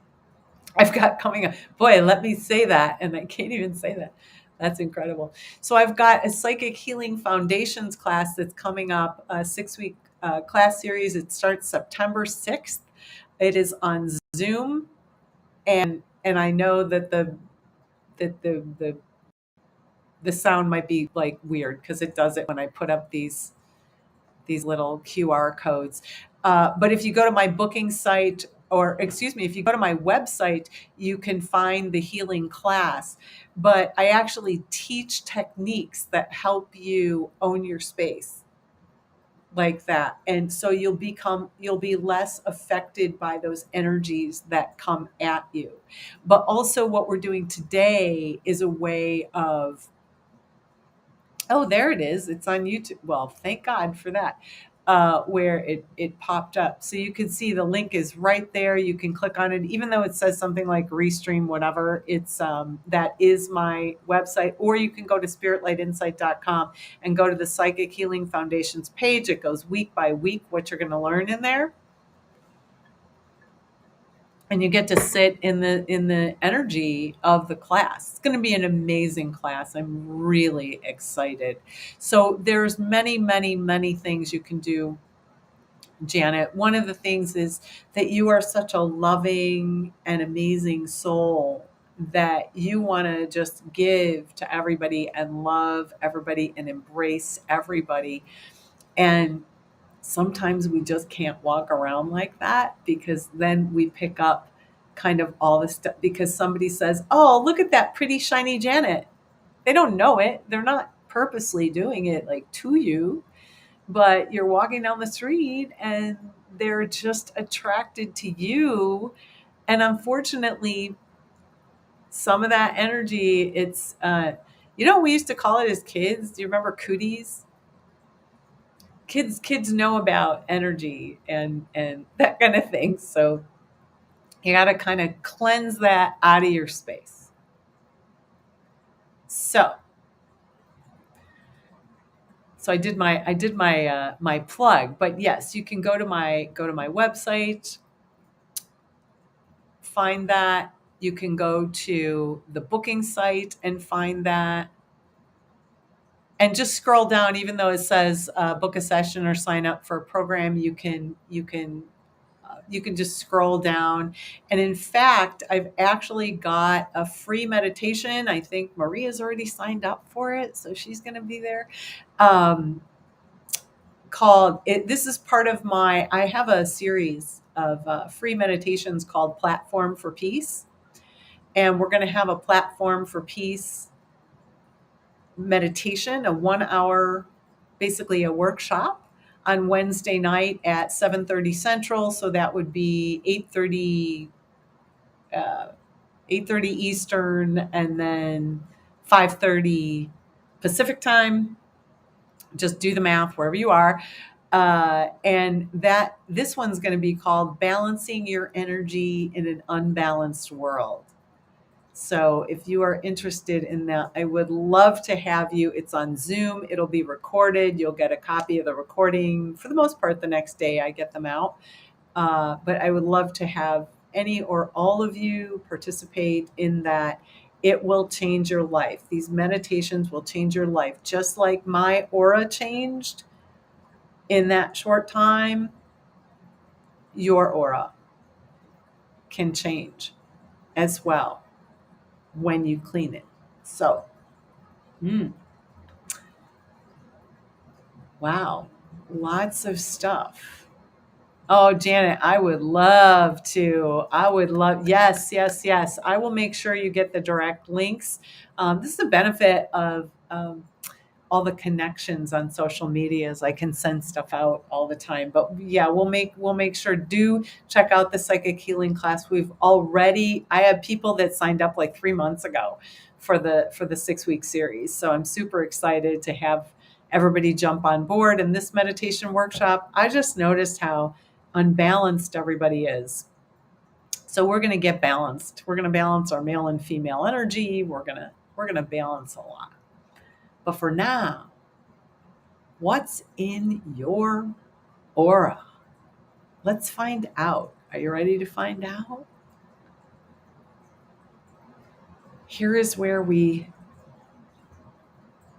I've got coming up. Boy, let me say that, and I can't even say that. That's incredible. So I've got a psychic healing foundations class that's coming up, a 6-week class series. It starts September 6th. It is on Zoom, and I know that the sound might be like weird because it does it when I put up these little QR codes. But if you go to my booking site, or excuse me, if you go to my website, you can find the healing class. But I actually teach techniques that help you own your space like that. And so you'll be less affected by those energies that come at you. But also what we're doing today is a way of, oh, there it is. It's on YouTube. Well, thank God for that. Where it popped up. So you can see the link is right there. You can click on it, even though it says something like restream, whatever. It's that is my website. Or you can go to spiritlightinsight.com and go to the Psychic Healing Foundations page. It goes week by week what you're going to learn in there. And you get to sit in the energy of the class. It's going to be an amazing class. I'm really excited. So there's many things you can do, Janet. One of the things is that you are such a loving and amazing soul that you want to just give to everybody and love everybody and embrace everybody. And sometimes we just can't walk around like that, because then we pick up kind of all this stuff because somebody says, "Oh, look at that pretty shiny Janet." They don't know it. They're not purposely doing it like to you, but you're walking down the street and they're just attracted to you. And unfortunately, some of that energy, it's we used to call it as kids. Do you remember cooties? Kids know about energy and that kind of thing. So you got to kind of cleanse that out of your space. So I did my my plug. But yes, you can go to my website, find that. You can go to the booking site and find that, and just scroll down. Even though it says book a session or sign up for a program, you can just scroll down. And in fact, I've actually got a free meditation. I think Maria's already signed up for it, so she's going to be there. This is part of I have a series of free meditations called Platform for Peace. And we're going to have a Platform for Peace meditation, a 1 hour, basically a workshop on Wednesday night at 7:30 Central. So that would be 8:30 Eastern, and then 5:30 Pacific time. Just do the math wherever you are. And this one's going to be called Balancing Your Energy in an Unbalanced World. So if you are interested in that, I would love to have you. It's on Zoom. It'll be recorded. You'll get a copy of the recording. For the most part, the next day I get them out. But I would love to have any or all of you participate in that. It will change your life. These meditations will change your life. Just like my aura changed in that short time, your aura can change as well when you clean it. So, wow, lots of stuff. Oh, Janet, I would love to. Yes. I will make sure you get the direct links. This is the benefit of all the connections on social media, is I can send stuff out all the time. But yeah, we'll make sure, do check out the psychic healing class. I have people that signed up like 3 months ago for the 6-week series. So I'm super excited to have everybody jump on board. And this meditation workshop, I just noticed how unbalanced everybody is. So we're going to get balanced. We're going to balance our male and female energy. We're going to balance a lot. But for now, What's in your aura? Let's find out. Are you ready to find out? Here is where we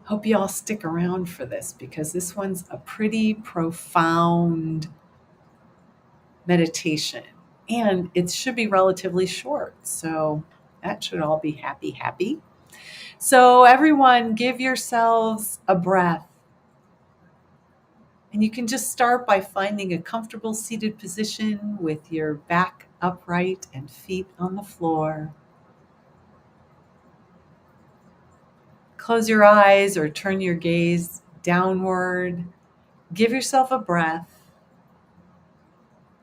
hope you all stick around for this, because this one's a pretty profound meditation and it should be relatively short. So that should all be happy. So everyone, give yourselves a breath. And you can just start by finding a comfortable seated position with your back upright and feet on the floor. Close your eyes or turn your gaze downward. Give yourself a breath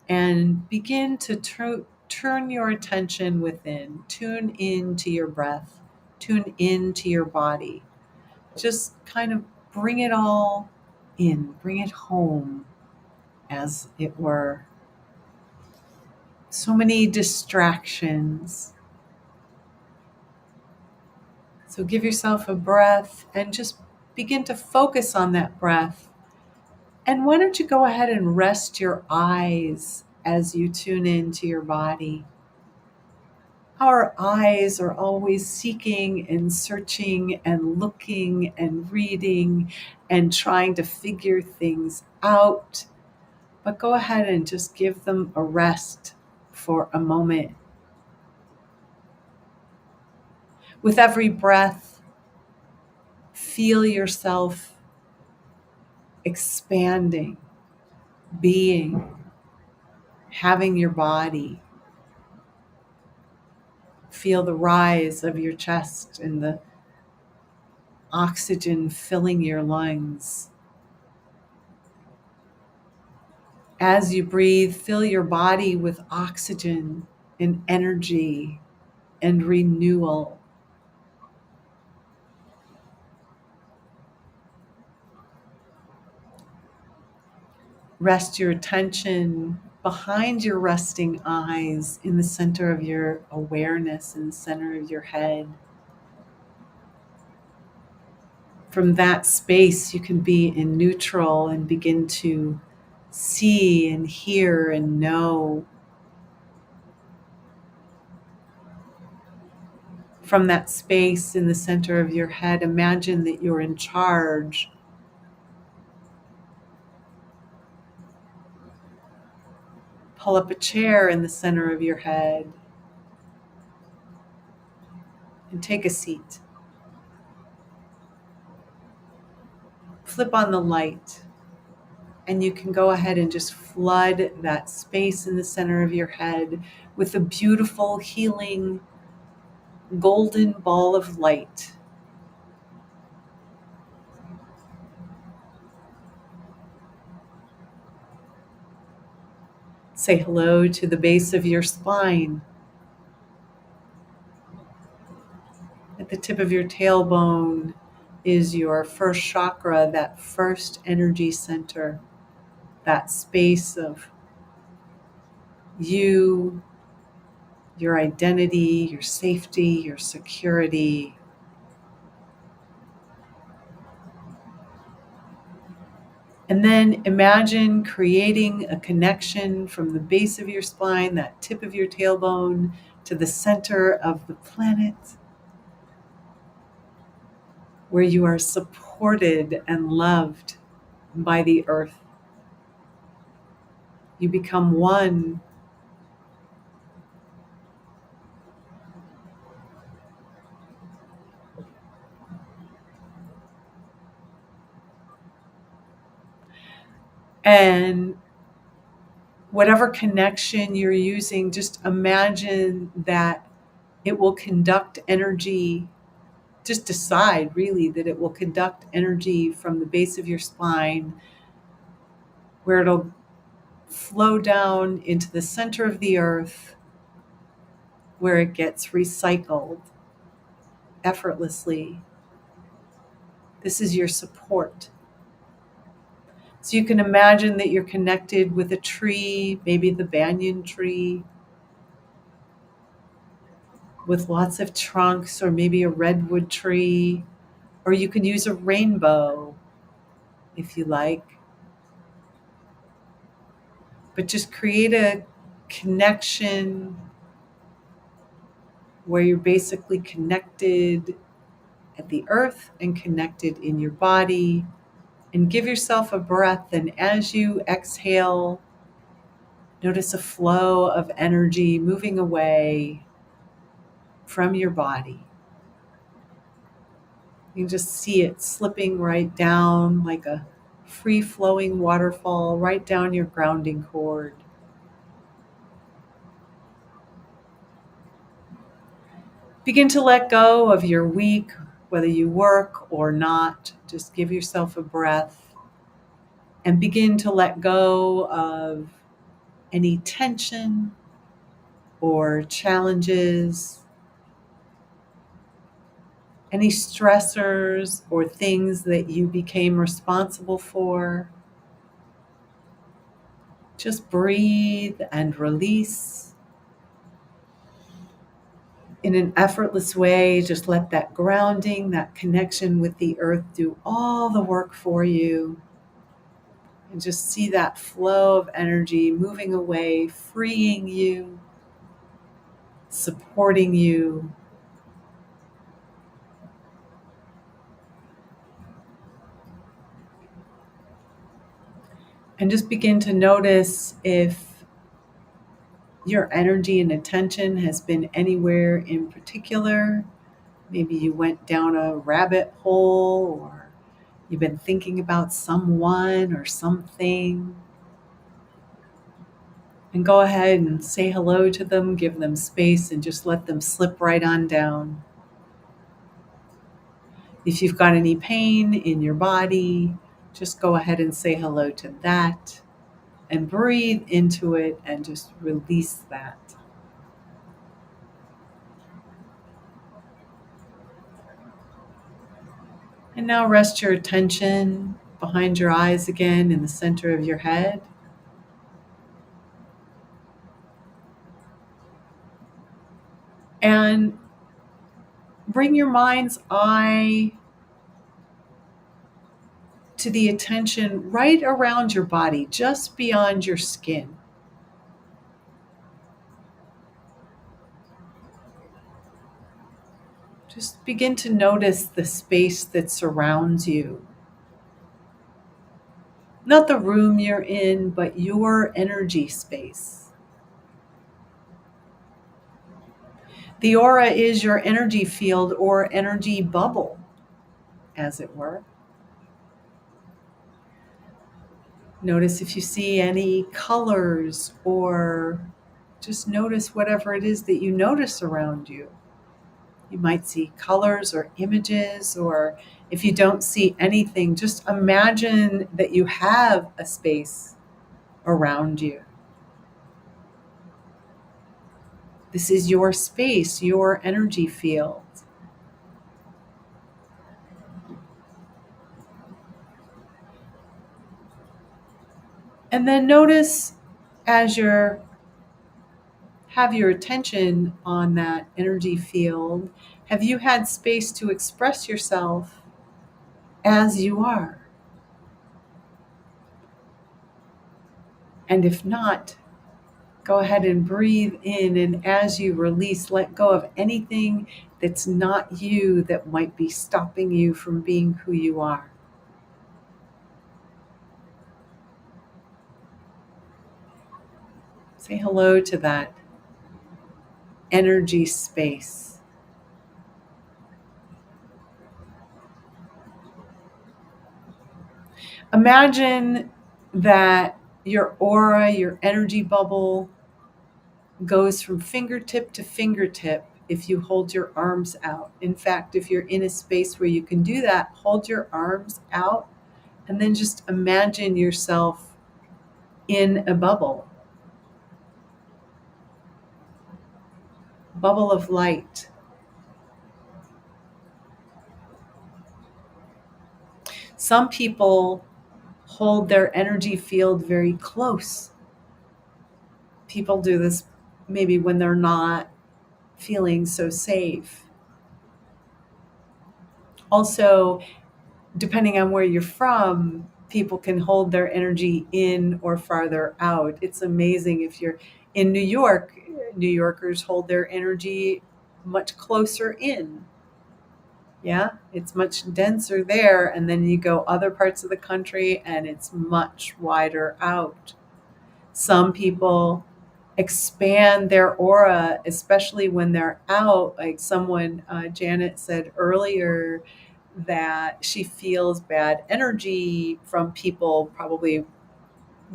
and begin to turn your attention within. Tune into your breath. Tune into your body. Just kind of bring it all in. Bring it home, as it were. So many distractions. So give yourself a breath and just begin to focus on that breath. And why don't you go ahead and rest your eyes as you tune into your body? Our eyes are always seeking and searching and looking and reading and trying to figure things out. But go ahead and just give them a rest for a moment. With every breath, feel yourself expanding, being, having your body. Feel the rise of your chest and the oxygen filling your lungs. As you breathe, fill your body with oxygen and energy and renewal. Rest your attention behind your resting eyes in the center of your awareness, in the center of your head. From that space, you can be in neutral and begin to see and hear and know. From that space in the center of your head, imagine that you're in charge. Pull up a chair in the center of your head and take a seat. Flip on the light, and you can go ahead and just flood that space in the center of your head with a beautiful, healing, golden ball of light. Say hello to the base of your spine. At the tip of your tailbone is your first chakra, that first energy center, that space of you, your identity, your safety, your security. And then imagine creating a connection from the base of your spine, that tip of your tailbone, to the center of the planet, where you are supported and loved by the earth. You become one. And whatever connection you're using, just imagine that it will conduct energy. Just decide really that it will conduct energy from the base of your spine, where it'll flow down into the center of the earth, where it gets recycled effortlessly. This is your support. So you can imagine that you're connected with a tree, maybe the banyan tree, with lots of trunks, or maybe a redwood tree, or you could use a rainbow if you like. But just create a connection where you're basically connected at the earth and connected in your body. And give yourself a breath. And as you exhale, notice a flow of energy moving away from your body. You can just see it slipping right down like a free-flowing waterfall right down your grounding cord. Begin to let go of your week, whether you work or not. Just give yourself a breath and begin to let go of any tension or challenges, any stressors or things that you became responsible for. Just breathe and release. In an effortless way, just let that grounding, that connection with the earth do all the work for you. And just see that flow of energy moving away, freeing you, supporting you. And just begin to notice if your energy and attention has been anywhere in particular. Maybe you went down a rabbit hole, or you've been thinking about someone or something. And go ahead and say hello to them, give them space, and just let them slip right on down. If you've got any pain in your body, just go ahead and say hello to that and breathe into it and just release that. And now rest your attention behind your eyes again in the center of your head. And bring your mind's eye to the attention right around your body, just beyond your skin. Just begin to notice the space that surrounds you. Not the room you're in, but your energy space. The aura is your energy field or energy bubble, as it were. Notice if you see any colors, or just notice whatever it is that you notice around you. You might see colors or images, or if you don't see anything, just imagine that you have a space around you. This is your space, your energy field. And then notice as you have your attention on that energy field, have you had space to express yourself as you are? And if not, go ahead and breathe in, and as you release, let go of anything that's not you that might be stopping you from being who you are. Say hello to that energy space. Imagine that your aura, your energy bubble, goes from fingertip to fingertip if you hold your arms out. In fact, if you're in a space where you can do that, hold your arms out and then just imagine yourself in a bubble of light. Some people hold their energy field very close. People do this maybe when they're not feeling so safe. Also, depending on where you're from, people can hold their energy in or farther out. It's amazing. If you're in New York, New Yorkers hold their energy much closer in. Yeah, it's much denser there. And then you go other parts of the country and it's much wider out. Some people expand their aura, especially when they're out. Like someone, Janet said earlier, that she feels bad energy from people probably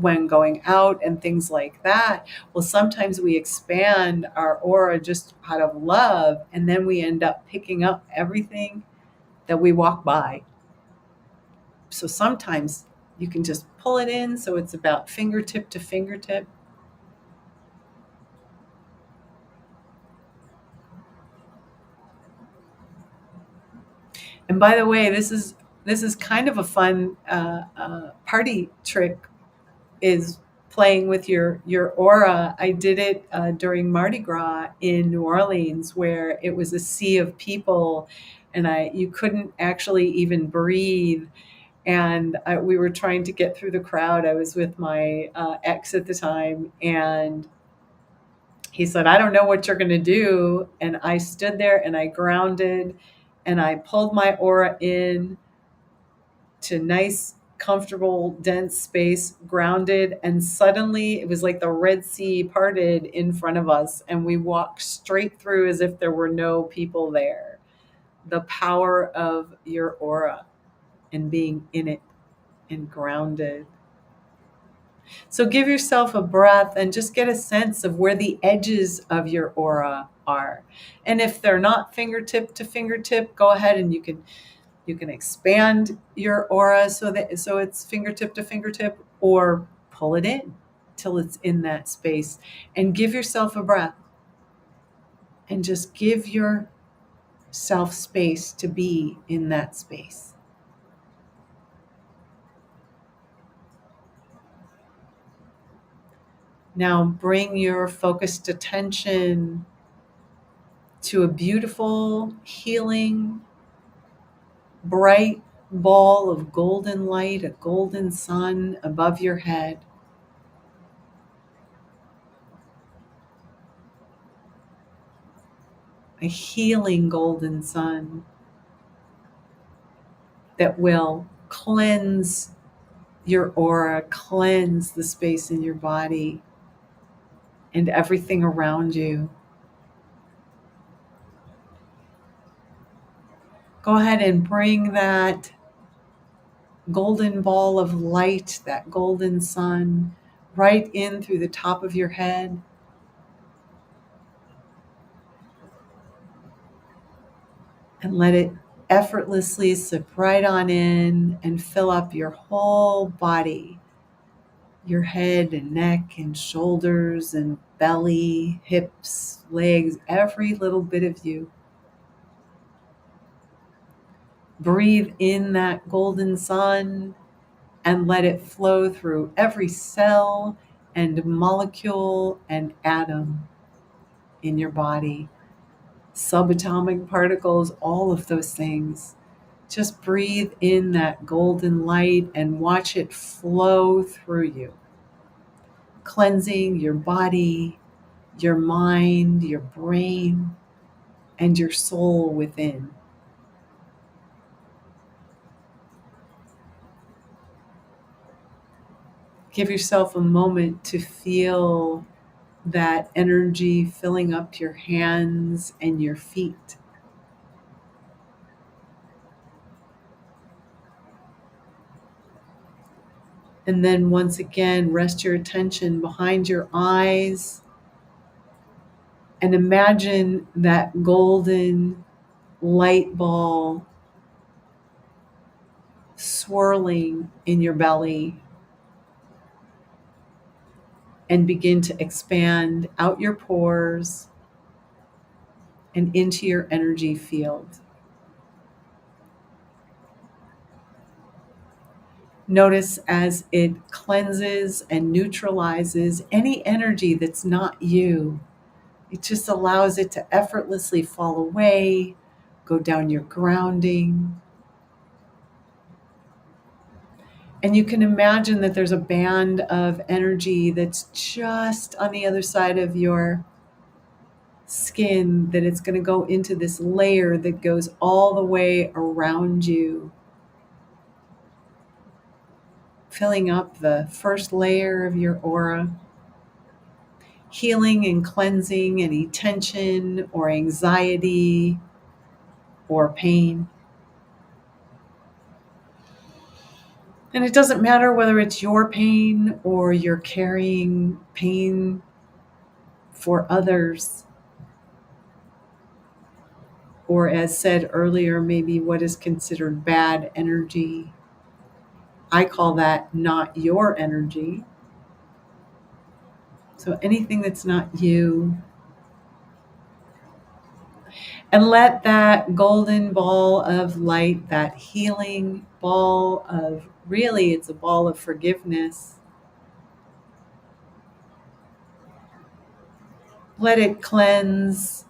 when going out and things like that. Well, sometimes we expand our aura just out of love, and then we end up picking up everything that we walk by. So sometimes you can just pull it in, so it's about fingertip to fingertip. And by the way, this is kind of a fun party trick, is playing with your aura. I did it during Mardi Gras in New Orleans, where it was a sea of people, and you couldn't actually even breathe. And we were trying to get through the crowd. I was with my ex at the time, and he said, "I don't know what you're going to do." And I stood there and I grounded, and I pulled my aura in to nice, comfortable, dense space, grounded. And suddenly it was like the Red Sea parted in front of us, and we walked straight through as if there were no people there. The power of your aura and being in it and grounded. So give yourself a breath and just get a sense of where the edges of your aura are. And if they're not fingertip to fingertip, go ahead and you can expand your aura so it's fingertip to fingertip, or pull it in till it's in that space, and give yourself a breath and just give yourself space to be in that space. Now bring your focused attention to a beautiful, healing, bright ball of golden light, a golden sun above your head. A healing golden sun that will cleanse your aura, cleanse the space in your body and everything around you. Go ahead and bring that golden ball of light, that golden sun, right in through the top of your head. And let it effortlessly sip right on in and fill up your whole body, your head and neck and shoulders and belly, hips, legs, every little bit of you. Breathe in that golden sun and let it flow through every cell and molecule and atom in your body. Subatomic particles, all of those things. Just breathe in that golden light and watch it flow through you, cleansing your body, your mind, your brain, and your soul within. Give yourself a moment to feel that energy filling up your hands and your feet. And then once again, rest your attention behind your eyes and imagine that golden light ball swirling in your belly, and begin to expand out your pores and into your energy field. Notice as it cleanses and neutralizes any energy that's not you. It just allows it to effortlessly fall away, go down your grounding. And you can imagine that there's a band of energy that's just on the other side of your skin, that it's going to go into this layer that goes all the way around you, filling up the first layer of your aura, healing and cleansing any tension or anxiety or pain. And it doesn't matter whether it's your pain or you're carrying pain for others, or as said earlier, maybe what is considered bad energy. I call that not your energy. So anything that's not you. And let that golden ball of light, that healing ball of, really, it's a ball of forgiveness. Let it cleanse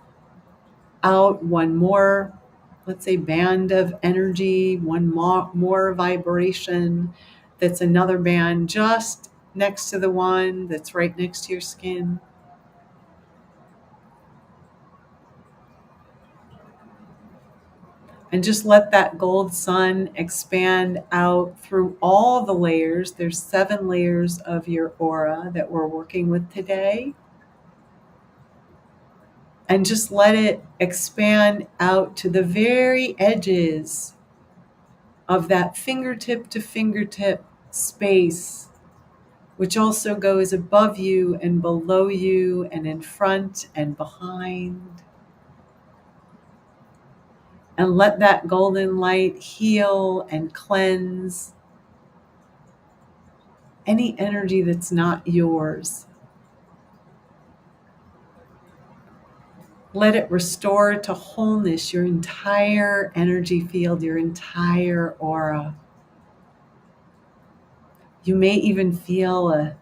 out one more, let's say, band of energy, one more vibration that's another band just next to the one that's right next to your skin. And just let that gold sun expand out through all the layers. There's 7 layers of your aura that we're working with today. And just let it expand out to the very edges of that fingertip to fingertip space, which also goes above you and below you and in front and behind. And let that golden light heal and cleanse any energy that's not yours. Let it restore to wholeness your entire energy field, your entire aura. You may even feel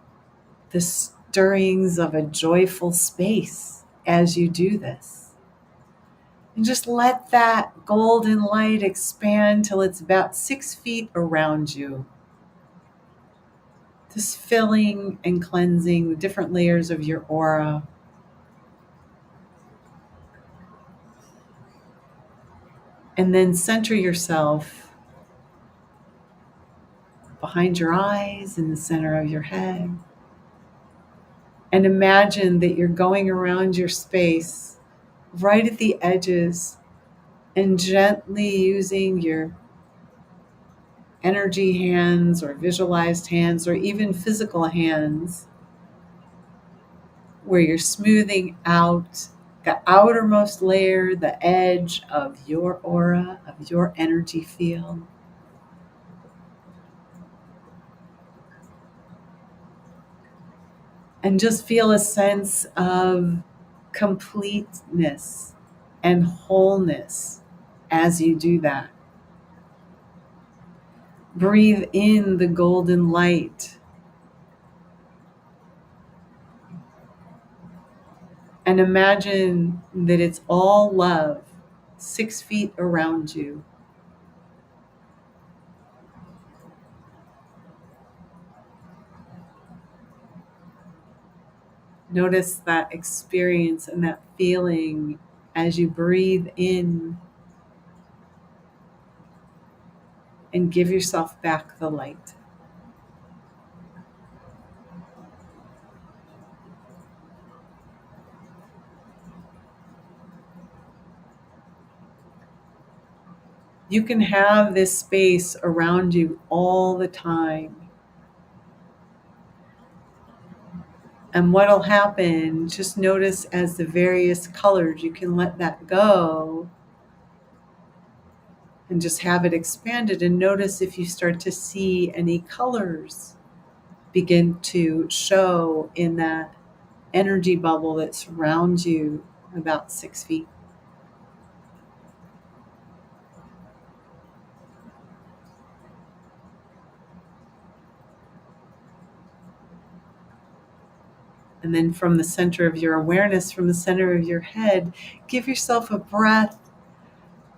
the stirrings of a joyful space as you do this. And just let that golden light expand till it's about 6 feet around you. Just filling and cleansing the different layers of your aura. And then center yourself behind your eyes, in the center of your head. And imagine that you're going around your space right at the edges and gently using your energy hands or visualized hands or even physical hands, where you're smoothing out the outermost layer, the edge of your aura, of your energy field. And just feel a sense of completeness and wholeness as you do that. Breathe in the golden light and imagine that it's all love 6 feet around you. Notice that experience and that feeling as you breathe in and give yourself back the light. You can have this space around you all the time. And what'll happen, just notice as the various colors, you can let that go and just have it expanded, and notice if you start to see any colors begin to show in that energy bubble that surrounds you about 6 feet. And then from the center of your awareness, from the center of your head, give yourself a breath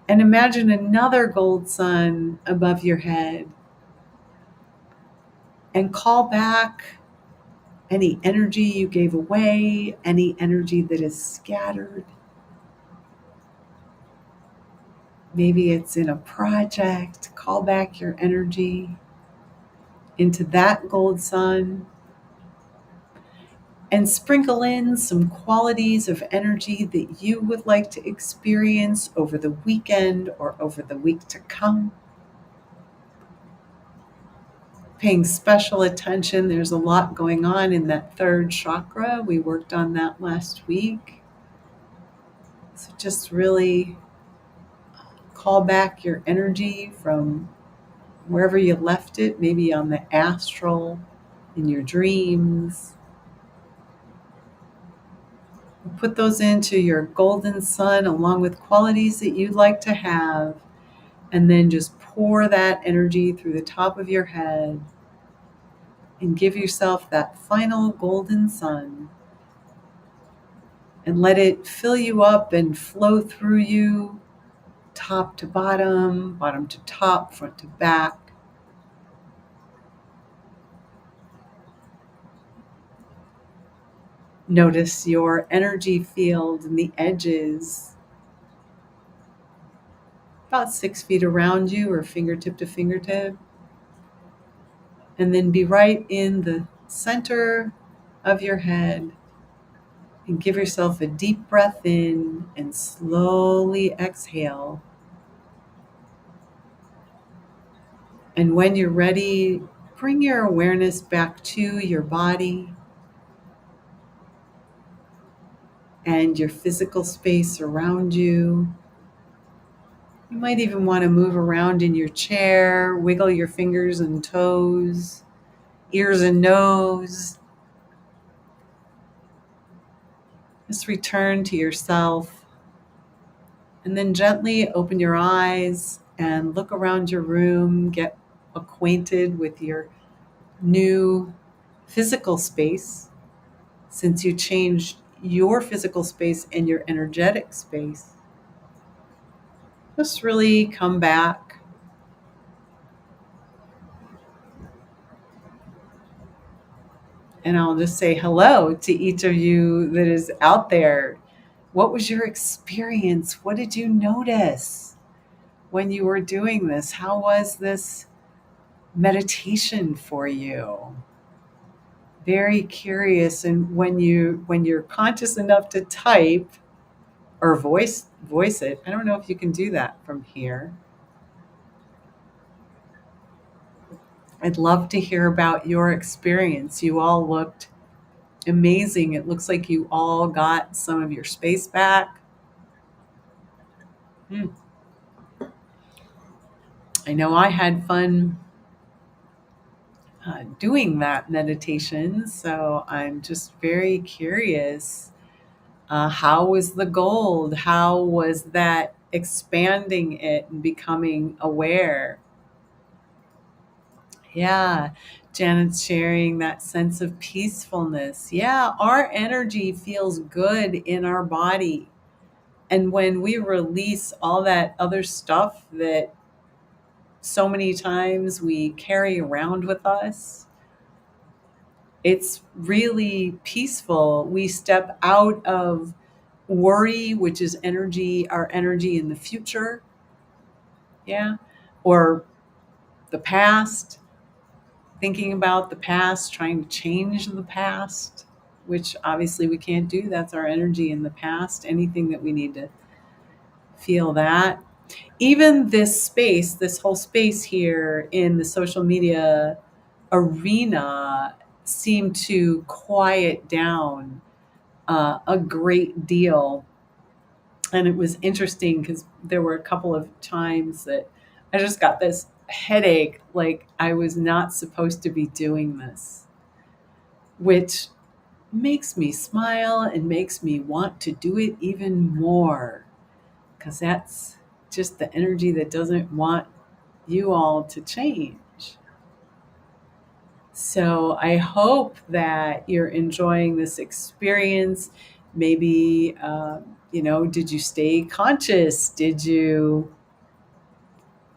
and imagine another gold sun above your head. and call back any energy you gave away, any energy that is scattered. Maybe it's in a project. Call back your energy into that gold sun and sprinkle in some qualities of energy that you would like to experience over the weekend or over the week to come. Paying special attention. There's a lot going on in that third chakra. We worked on that last week. So just really call back your energy from wherever you left it, maybe on the astral, in your dreams. Put those into your golden sun along with qualities that you'd like to have, and then just pour that energy through the top of your head and give yourself that final golden sun and let it fill you up and flow through you, top to bottom, bottom to top, front to back. Notice your energy field and the edges about 6 feet around you or fingertip to fingertip. And then be right in the center of your head and give yourself a deep breath in and slowly exhale. And when you're ready, bring your awareness back to your body and your physical space around you. You might even want to move around in your chair, wiggle your fingers and toes, ears and nose. Just return to yourself and then gently open your eyes and look around your room, get acquainted with your new physical space. Since you changed your physical space and your energetic space, just really come back. And I'll just say hello to each of you that is out there. What was your experience? What did you notice when you were doing this? How was this meditation for you? Very curious. And when you're conscious enough to type or voice it, I don't know if you can do that from here. I'd love to hear about your experience. You all looked amazing. It looks like you all got some of your space back. I know I had fun doing that meditation, so I'm just very curious. How was the gold? How was that expanding it and becoming aware? Yeah, Janet's sharing that sense of peacefulness. Yeah, our energy feels good in our body. And when we release all that other stuff that so many times we carry around with us, it's really peaceful. We step out of worry, which is energy, our energy in the future, yeah, or the past, thinking about the past, trying to change the past, which obviously we can't do. That's our energy in the past. Anything that we need to feel that. Even this space, this whole space here in the social media arena seemed to quiet down a great deal. And it was interesting because there were a couple of times that I just got this headache, like I was not supposed to be doing this, which makes me smile and makes me want to do it even more, because that's just the energy that doesn't want you all to change. So I hope that you're enjoying this experience. Maybe, did you stay conscious? Did you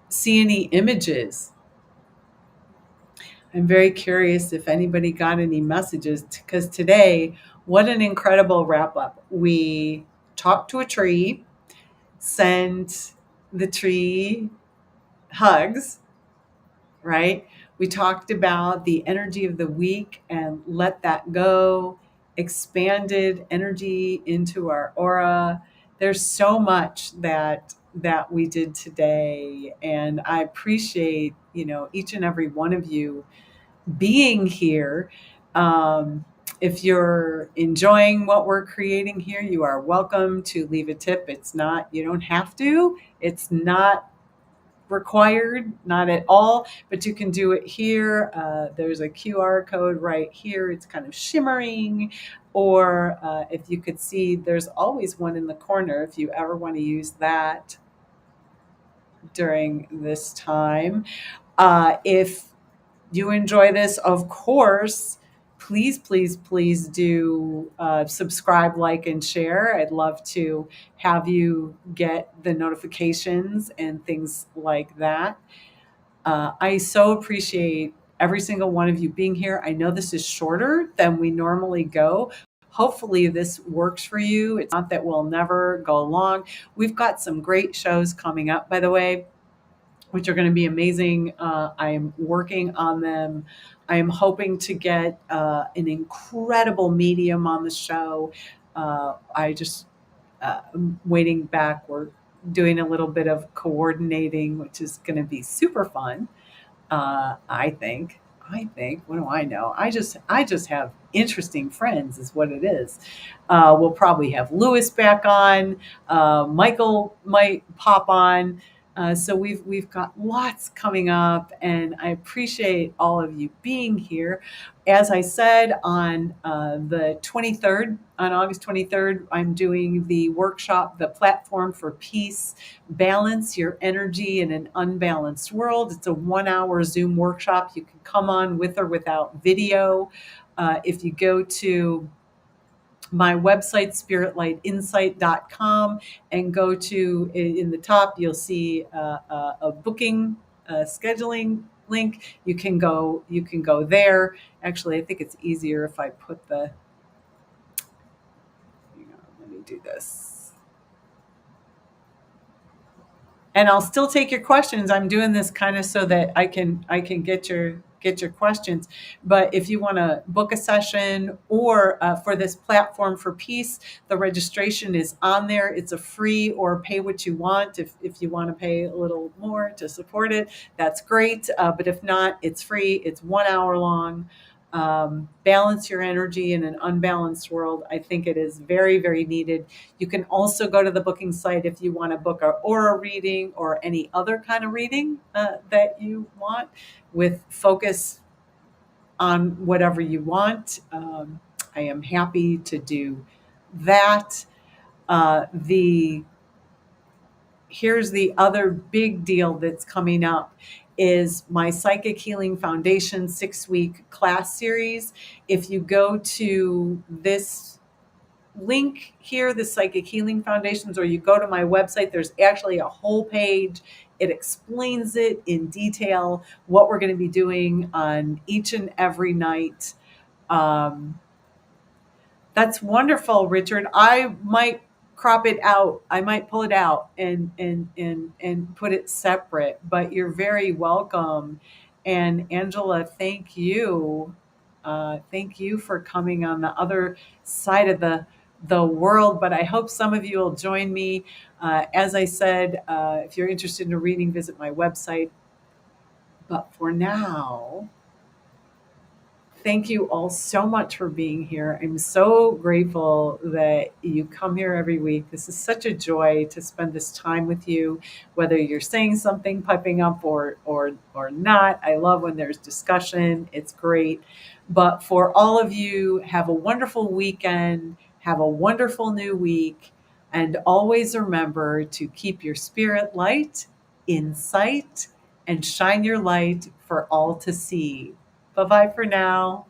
see any images? I'm very curious if anybody got any messages because today, what an incredible wrap up. We talked to a tree, sent the tree hugs, right? We talked about the energy of the week and let that go, expanded energy into our aura. There's so much that we did today, and I appreciate, each and every one of you being here. Um, if you're enjoying what we're creating here, you are welcome to leave a tip. It's not, you don't have to. It's not required, not at all, but you can do it here. There's a QR code right here. It's kind of shimmering. Or if you could see, there's always one in the corner if you ever want to use that during this time. If you enjoy this, of course, please, please, please do subscribe, like, and share. I'd love to have you get the notifications and things like that. I so appreciate every single one of you being here. I know this is shorter than we normally go. Hopefully, this works for you. It's not that we'll never go long. We've got some great shows coming up, by the way, which are going to be amazing. I am working on them. I am hoping to get an incredible medium on the show. I'm waiting back. We're doing a little bit of coordinating, which is going to be super fun. I think. What do I know? I just have interesting friends, is what it is. We'll probably have Lewis back on. Michael might pop on. So we've got lots coming up, and I appreciate all of you being here. As I said, on the 23rd, on August 23rd, I'm doing the workshop, The Platform for Peace: Balance Your Energy in an Unbalanced World. It's a 1-hour Zoom workshop. You can come on with or without video. If you go to my website, spiritlightinsight.com, and go to, in the top, you'll see a booking, scheduling link. You can go there. Actually, I think it's easier if I put let me do this. And I'll still take your questions. I'm doing this kind of so that I can get your questions. But if you want to book a session, or for this Platform for Peace, the registration is on there. It's a free or pay what you want. If you want to pay a little more to support it, that's great. But if not, it's free. It's 1 hour long. Balance your energy in an unbalanced world. I think it is very, very needed. You can also go to the booking site if you want to book an aura reading or any other kind of reading that you want, with focus on whatever you want. I am happy to do that. Here's the other big deal that's coming up, is my Psychic Healing Foundation 6-week class series. If you go to this link here, the Psychic Healing Foundations, or you go to my website, there's actually a whole page. It explains it in detail, what we're going to be doing on each and every night. That's wonderful, Richard. I might crop it out. I might pull it out and put it separate, but you're very welcome. And Angela, thank you. Thank you for coming on the other side of the world. But I hope some of you will join me. As I said, if you're interested in a reading, visit my website. But for now, thank you all so much for being here. I'm so grateful that you come here every week. This is such a joy to spend this time with you, whether you're saying something, piping up, or not. I love when there's discussion. It's great. But for all of you, have a wonderful weekend. Have a wonderful new week. And always remember to keep your spirit light in sight and shine your light for all to see. Bye-bye for now.